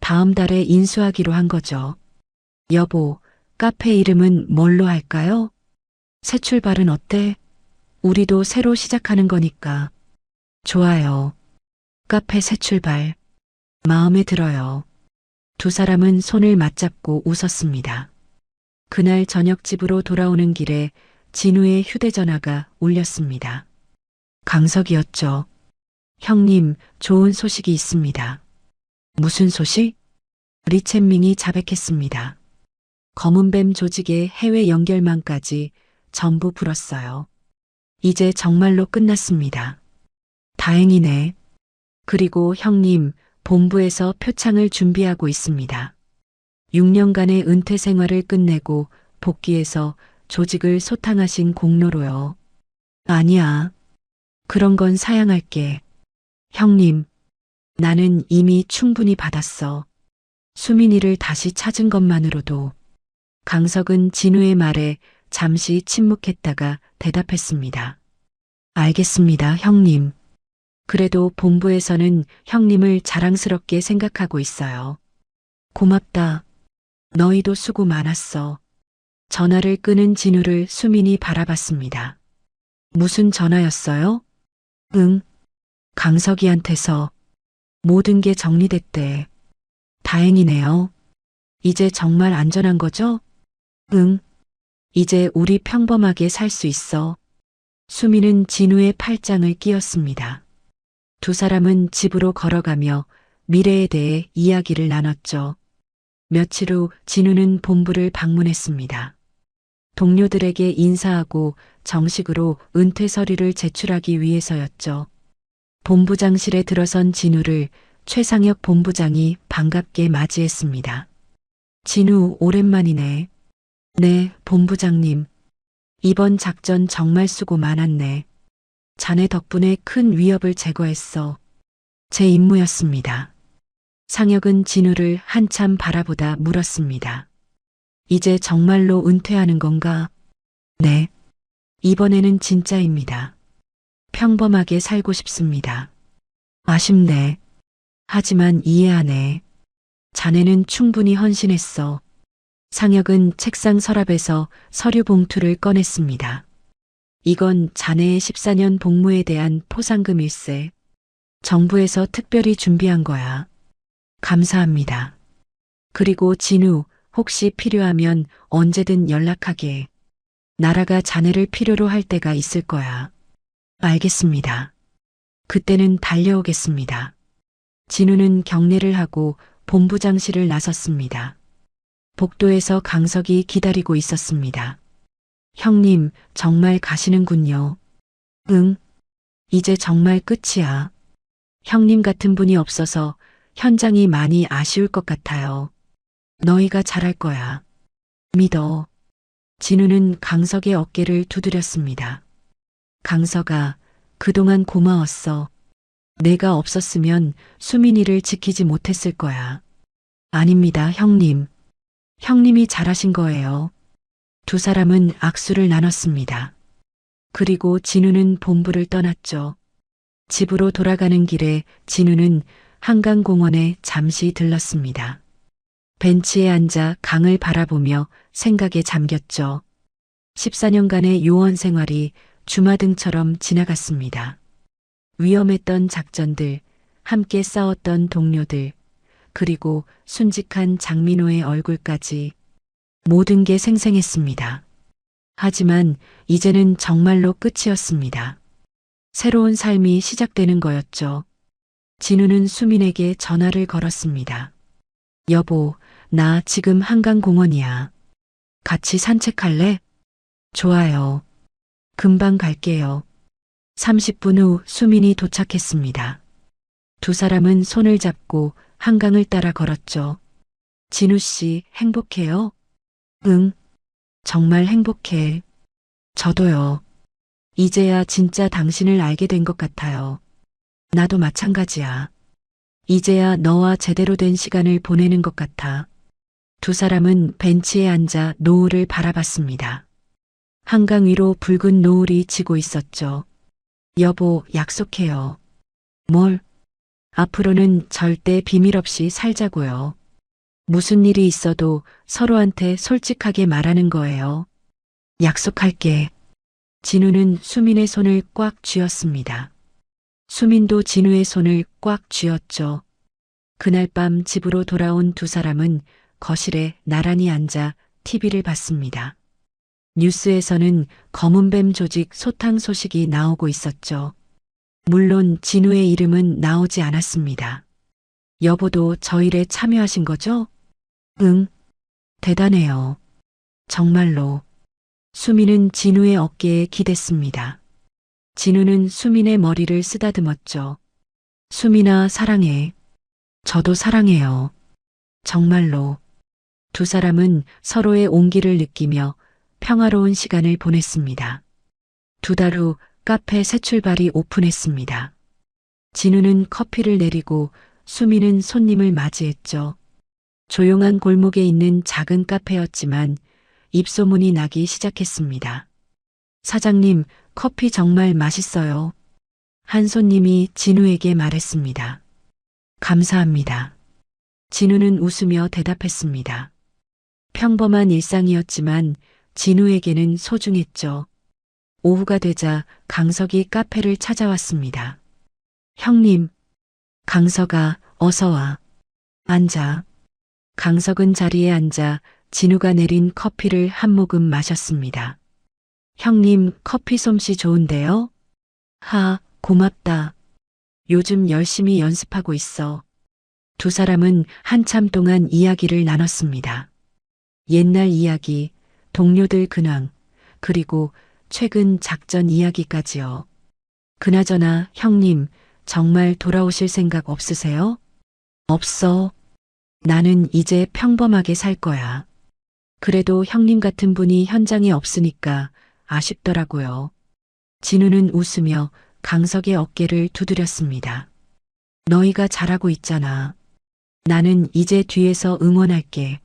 다음 달에 인수하기로 한 거죠. 여보, 카페 이름은 뭘로 할까요? 새 출발은 어때? 우리도 새로 시작하는 거니까. 좋아요. 카페 새 출발. 마음에 들어요. 두 사람은 손을 맞잡고 웃었습니다. 그날 저녁 집으로 돌아오는 길에 진우의 휴대전화가 울렸습니다. 강석이었죠. 형님, 좋은 소식이 있습니다. 무슨 소식? 리첸밍이 자백했습니다. 검은뱀 조직의 해외 연결망까지 전부 불었어요. 이제 정말로 끝났습니다. 다행이네. 그리고 형님, 본부에서 표창을 준비하고 있습니다. 6년간의 은퇴 생활을 끝내고 복귀해서 조직을 소탕하신 공로로요. 아니야. 그런 건 사양할게. 형님, 나는 이미 충분히 받았어. 수민이를 다시 찾은 것만으로도. 강석은 진우의 말에 잠시 침묵했다가 대답했습니다. 알겠습니다, 형님. 그래도 본부에서는 형님을 자랑스럽게 생각하고 있어요. 고맙다. 너희도 수고 많았어. 전화를 끄는 진우를 수민이 바라봤습니다. 무슨 전화였어요? 응. 강석이한테서 모든 게 정리됐대. 다행이네요. 이제 정말 안전한 거죠? 응. 이제 우리 평범하게 살 수 있어. 수민은 진우의 팔짱을 끼웠습니다. 두 사람은 집으로 걸어가며 미래에 대해 이야기를 나눴죠. 며칠 후 진우는 본부를 방문했습니다. 동료들에게 인사하고 정식으로 은퇴 서류를 제출하기 위해서였죠. 본부장실에 들어선 진우를 최상혁 본부장이 반갑게 맞이했습니다. 진우, 오랜만이네. 네, 본부장님. 이번 작전 정말 수고 많았네. 자네 덕분에 큰 위협을 제거했어. 제 임무였습니다. 상혁은 진우를 한참 바라보다 물었습니다. 이제 정말로 은퇴하는 건가? 네. 이번에는 진짜입니다. 평범하게 살고 싶습니다. 아쉽네. 하지만 이해하네. 자네는 충분히 헌신했어. 상혁은 책상 서랍에서 서류 봉투를 꺼냈습니다. 이건 자네의 14년 복무에 대한 포상금일세. 정부에서 특별히 준비한 거야. 감사합니다. 그리고 진우, 혹시 필요하면 언제든 연락하게. 나라가 자네를 필요로 할 때가 있을 거야. 알겠습니다. 그때는 달려오겠습니다. 진우는 경례를 하고 본부장실을 나섰습니다. 복도에서 강석이 기다리고 있었습니다. 형님, 정말 가시는군요. 응. 이제 정말 끝이야. 형님 같은 분이 없어서 현장이 많이 아쉬울 것 같아요. 너희가 잘할 거야. 믿어. 진우는 강석의 어깨를 두드렸습니다. 강석아, 그동안 고마웠어. 내가 없었으면 수민이를 지키지 못했을 거야. 아닙니다, 형님. 형님이 잘하신 거예요. 두 사람은 악수를 나눴습니다. 그리고 진우는 본부를 떠났죠. 집으로 돌아가는 길에 진우는 한강공원에 잠시 들렀습니다. 벤치에 앉아 강을 바라보며 생각에 잠겼죠. 14년간의 요원 생활이 주마등처럼 지나갔습니다. 위험했던 작전들, 함께 싸웠던 동료들, 그리고 순직한 장민호의 얼굴까지 모든 게 생생했습니다. 하지만 이제는 정말로 끝이었습니다. 새로운 삶이 시작되는 거였죠. 진우는 수민에게 전화를 걸었습니다. 여보, 나 지금 한강공원이야. 같이 산책할래? 좋아요. 금방 갈게요. 30분 후 수민이 도착했습니다. 두 사람은 손을 잡고 한강을 따라 걸었죠. 진우 씨, 행복해요? 응, 정말 행복해. 저도요. 이제야 진짜 당신을 알게 된 것 같아요. 나도 마찬가지야. 이제야 너와 제대로 된 시간을 보내는 것 같아. 두 사람은 벤치에 앉아 노을을 바라봤습니다. 한강 위로 붉은 노을이 지고 있었죠. 여보, 약속해요. 뭘? 앞으로는 절대 비밀 없이 살자고요. 무슨 일이 있어도 서로한테 솔직하게 말하는 거예요. 약속할게. 진우는 수민의 손을 꽉 쥐었습니다. 수민도 진우의 손을 꽉 쥐었죠. 그날 밤 집으로 돌아온 두 사람은 거실에 나란히 앉아 TV를 봤습니다. 뉴스에서는 검은뱀 조직 소탕 소식이 나오고 있었죠. 물론 진우의 이름은 나오지 않았습니다. 여보도 저 일에 참여하신 거죠? 응. 대단해요. 정말로. 수민은 진우의 어깨에 기댔습니다. 진우는 수민의 머리를 쓰다듬었죠. 수민아, 사랑해. 저도 사랑해요. 정말로. 두 사람은 서로의 온기를 느끼며 평화로운 시간을 보냈습니다. 두 달 후 카페 새 출발이 오픈했습니다. 진우는 커피를 내리고 수민은 손님을 맞이했죠. 조용한 골목에 있는 작은 카페였지만 입소문이 나기 시작했습니다. 사장님, 커피 정말 맛있어요. 한 손님이 진우에게 말했습니다. 감사합니다. 진우는 웃으며 대답했습니다. 평범한 일상이었지만 진우에게는 소중했죠. 오후가 되자 강석이 카페를 찾아왔습니다. 형님, 강석아, 어서 와. 앉아. 강석은 자리에 앉아 진우가 내린 커피를 한 모금 마셨습니다. 형님, 커피 솜씨 좋은데요? 고맙다. 요즘 열심히 연습하고 있어. 두 사람은 한참 동안 이야기를 나눴습니다. 옛날 이야기, 동료들 근황, 그리고 최근 작전 이야기까지요. 그나저나 형님, 정말 돌아오실 생각 없으세요? 없어. 나는 이제 평범하게 살 거야. 그래도 형님 같은 분이 현장에 없으니까 아쉽더라고요. 진우는 웃으며 강석의 어깨를 두드렸습니다. 너희가 잘하고 있잖아. 나는 이제 뒤에서 응원할게.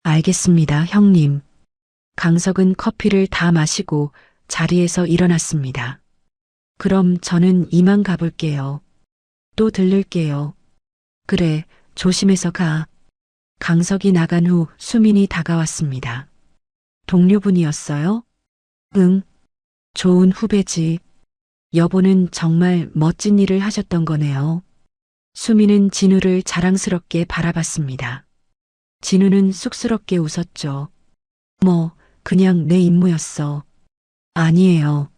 알겠습니다, 형님. 강석은 커피를 다 마시고 자리에서 일어났습니다. 그럼 저는 이만 가볼게요. 또 들를게요. 그래, 조심해서 가. 강석이 나간 후 수민이 다가왔습니다. 동료분이었어요? 응. 좋은 후배지. 여보는 정말 멋진 일을 하셨던 거네요. 수민은 진우를 자랑스럽게 바라봤습니다. 진우는 쑥스럽게 웃었죠. 뭐, 그냥 내 임무였어. 아니에요.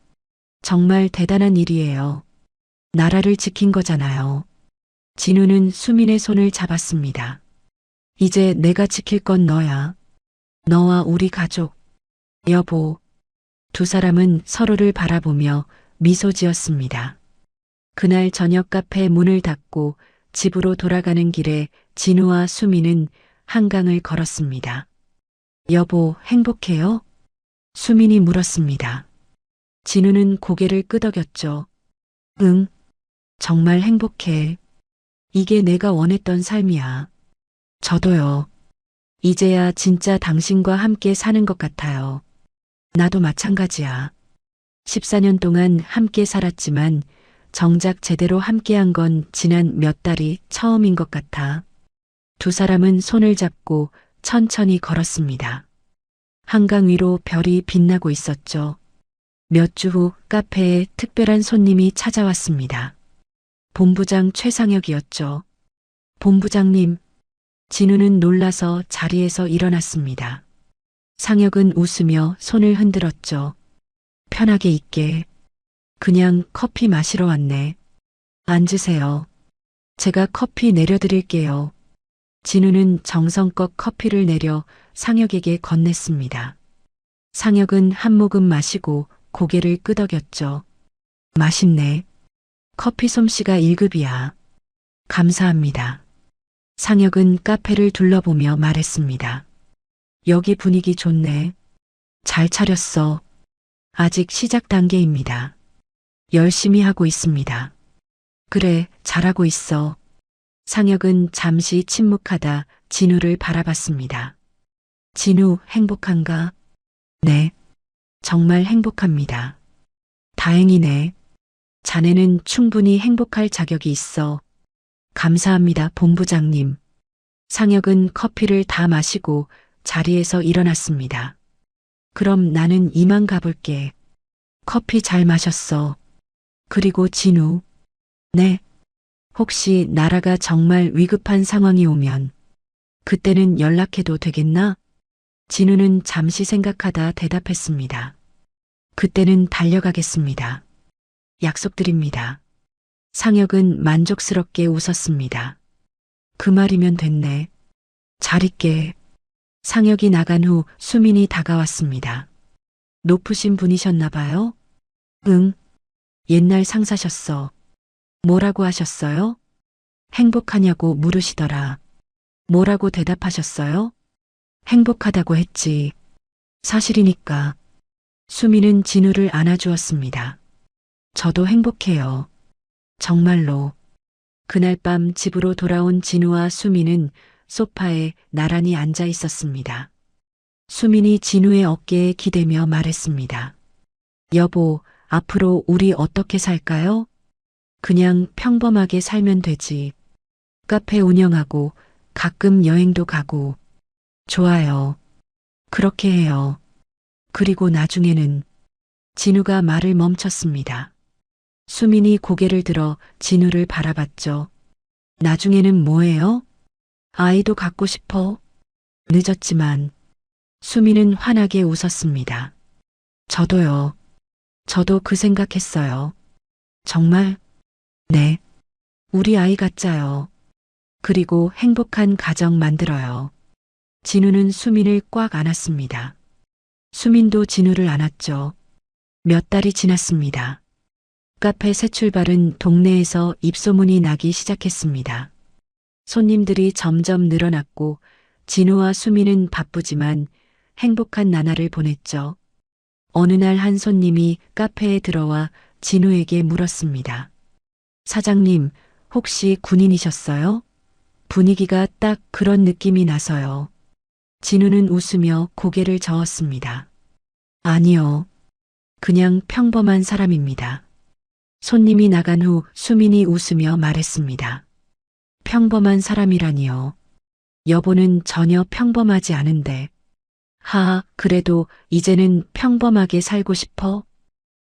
정말 대단한 일이에요. 나라를 지킨 거잖아요. 진우는 수민의 손을 잡았습니다. 이제 내가 지킬 건 너야. 너와 우리 가족. 여보. 두 사람은 서로를 바라보며 미소 지었습니다. 그날 저녁 카페 문을 닫고 집으로 돌아가는 길에 진우와 수민은 한강을 걸었습니다. 여보, 행복해요? 수민이 물었습니다. 진우는 고개를 끄덕였죠. 응, 정말 행복해. 이게 내가 원했던 삶이야. 저도요. 이제야 진짜 당신과 함께 사는 것 같아요. 나도 마찬가지야. 14년 동안 함께 살았지만 정작 제대로 함께한 건 지난 몇 달이 처음인 것 같아. 두 사람은 손을 잡고 천천히 걸었습니다. 한강 위로 별이 빛나고 있었죠. 몇 주 후 카페에 특별한 손님이 찾아왔습니다. 본부장 최상혁이었죠. 본부장님. 진우는 놀라서 자리에서 일어났습니다. 상혁은 웃으며 손을 흔들었죠. 편하게 있게. 그냥 커피 마시러 왔네. 앉으세요. 제가 커피 내려드릴게요. 진우는 정성껏 커피를 내려 상혁에게 건넸습니다. 상혁은 한 모금 마시고 고개를 끄덕였죠. 맛있네. 커피 솜씨가 1급이야. 감사합니다. 상혁은 카페를 둘러보며 말했습니다. 여기 분위기 좋네. 잘 차렸어. 아직 시작 단계입니다. 열심히 하고 있습니다. 그래, 잘하고 있어. 상혁은 잠시 침묵하다 진우를 바라봤습니다. 진우, 행복한가? 네, 정말 행복합니다. 다행이네. 자네는 충분히 행복할 자격이 있어. 감사합니다, 본부장님. 상혁은 커피를 다 마시고 자리에서 일어났습니다. 그럼 나는 이만 가볼게. 커피 잘 마셨어. 그리고 진우. 네. 혹시 나라가 정말 위급한 상황이 오면 그때는 연락해도 되겠나? 진우는 잠시 생각하다 대답했습니다. 그때는 달려가겠습니다. 약속드립니다. 상혁은 만족스럽게 웃었습니다. 그 말이면 됐네. 잘 있게. 상혁이 나간 후 수민이 다가왔습니다. 높으신 분이셨나 봐요? 응. 옛날 상사셨어. 뭐라고 하셨어요? 행복하냐고 물으시더라. 뭐라고 대답하셨어요? 행복하다고 했지. 사실이니까. 수민은 진우를 안아주었습니다. 저도 행복해요. 정말로. 그날 밤 집으로 돌아온 진우와 수민은 소파에 나란히 앉아 있었습니다. 수민이 진우의 어깨에 기대며 말했습니다. 여보, 앞으로 우리 어떻게 살까요? 그냥 평범하게 살면 되지. 카페 운영하고 가끔 여행도 가고. 좋아요. 그렇게 해요. 그리고 나중에는. 진우가 말을 멈췄습니다. 수민이 고개를 들어 진우를 바라봤죠. 나중에는 뭐예요? 아이도 갖고 싶어. 늦었지만. 수민은 환하게 웃었습니다. 저도요. 저도 그 생각했어요. 정말? 네. 우리 아이 갖자요. 그리고 행복한 가정 만들어요. 진우는 수민을 꽉 안았습니다. 수민도 진우를 안았죠. 몇 달이 지났습니다. 카페 새 출발은 동네에서 입소문이 나기 시작했습니다. 손님들이 점점 늘어났고 진우와 수미는 바쁘지만 행복한 나날을 보냈죠. 어느 날 한 손님이 카페에 들어와 진우에게 물었습니다. 사장님, 혹시 군인이셨어요? 분위기가 딱 그런 느낌이 나서요. 진우는 웃으며 고개를 저었습니다. 아니요. 그냥 평범한 사람입니다. 손님이 나간 후 수민이 웃으며 말했습니다. 평범한 사람이라니요. 여보는 전혀 평범하지 않은데. 하하, 그래도 이제는 평범하게 살고 싶어?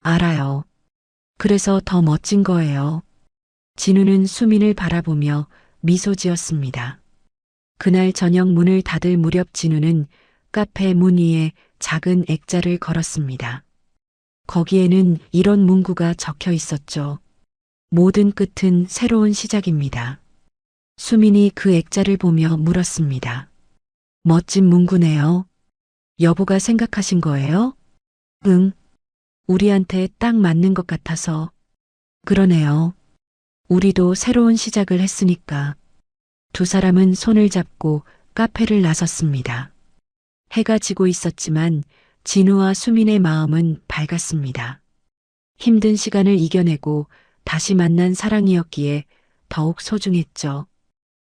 알아요. 그래서 더 멋진 거예요. 진우는 수민을 바라보며 미소 지었습니다. 그날 저녁 문을 닫을 무렵 진우는 카페 문 위에 작은 액자를 걸었습니다. 거기에는 이런 문구가 적혀 있었죠. 모든 끝은 새로운 시작입니다. 수민이 그 액자를 보며 물었습니다. 멋진 문구네요. 여보가 생각하신 거예요? 응. 우리한테 딱 맞는 것 같아서. 그러네요. 우리도 새로운 시작을 했으니까. 두 사람은 손을 잡고 카페를 나섰습니다. 해가 지고 있었지만 진우와 수민의 마음은 밝았습니다. 힘든 시간을 이겨내고 다시 만난 사랑이었기에 더욱 소중했죠.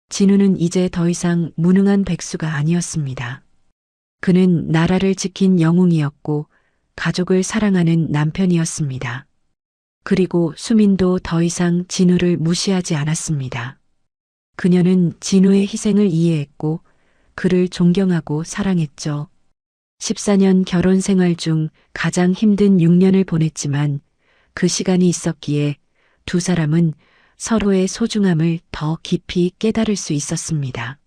진우는 이제 더 이상 무능한 백수가 아니었습니다. 그는 나라를 지킨 영웅이었고 가족을 사랑하는 남편이었습니다. 그리고 수민도 더 이상 진우를 무시하지 않았습니다. 그녀는 진우의 희생을 이해했고 그를 존경하고 사랑했죠. 14년 결혼 생활 중 가장 힘든 6년을 보냈지만 그 시간이 있었기에 두 사람은 서로의 소중함을 더 깊이 깨달을 수 있었습니다.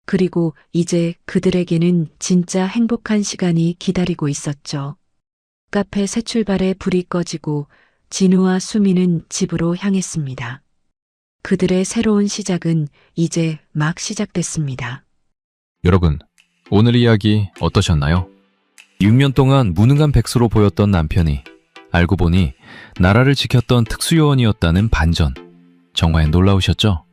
그리고 이제 그들에게는 진짜 행복한 시간이 기다리고 있었죠. 카페 새 출발에 불이 꺼지고 진우와 수미는 집으로 향했습니다. 그들의 새로운 시작은 이제 막 시작됐습니다. 여러분, 오늘 이야기 어떠셨나요? 6년 동안 무능한 백수로 보였던 남편이 알고 보니 나라를 지켰던 특수요원이었다는 반전. 정말 놀라우셨죠?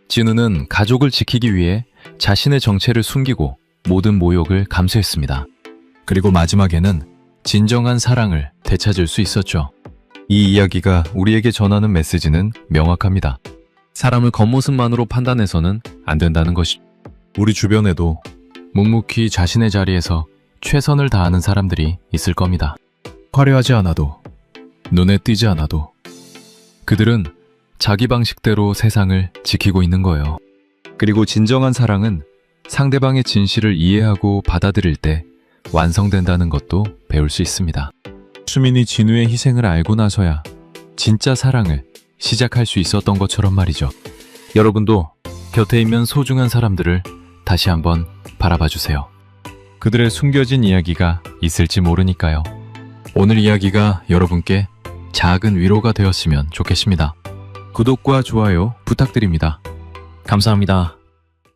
진우는 가족을 지키기 위해 자신의 정체를 숨기고 모든 모욕을 감수했습니다. 그리고 마지막에는 진정한 사랑을 되찾을 수 있었죠. 이 이야기가 우리에게 전하는 메시지는 명확합니다. 사람을 겉모습만으로 판단해서는 안 된다는 것이. 우리 주변에도 묵묵히 자신의 자리에서 최선을 다하는 사람들이 있을 겁니다. 화려하지 않아도, 눈에 띄지 않아도 그들은 자기 방식대로 세상을 지키고 있는 거예요. 그리고 진정한 사랑은 상대방의 진실을 이해하고 받아들일 때 완성된다는 것도 배울 수 있습니다. 수민이 진우의 희생을 알고 나서야 진짜 사랑을 시작할 수 있었던 것처럼 말이죠. 여러분도 곁에 있는 소중한 사람들을 다시 한번 바라봐 주세요. 그들의 숨겨진 이야기가 있을지 모르니까요. 오늘 이야기가 여러분께 작은 위로가 되었으면 좋겠습니다. 구독과 좋아요 부탁드립니다. 감사합니다.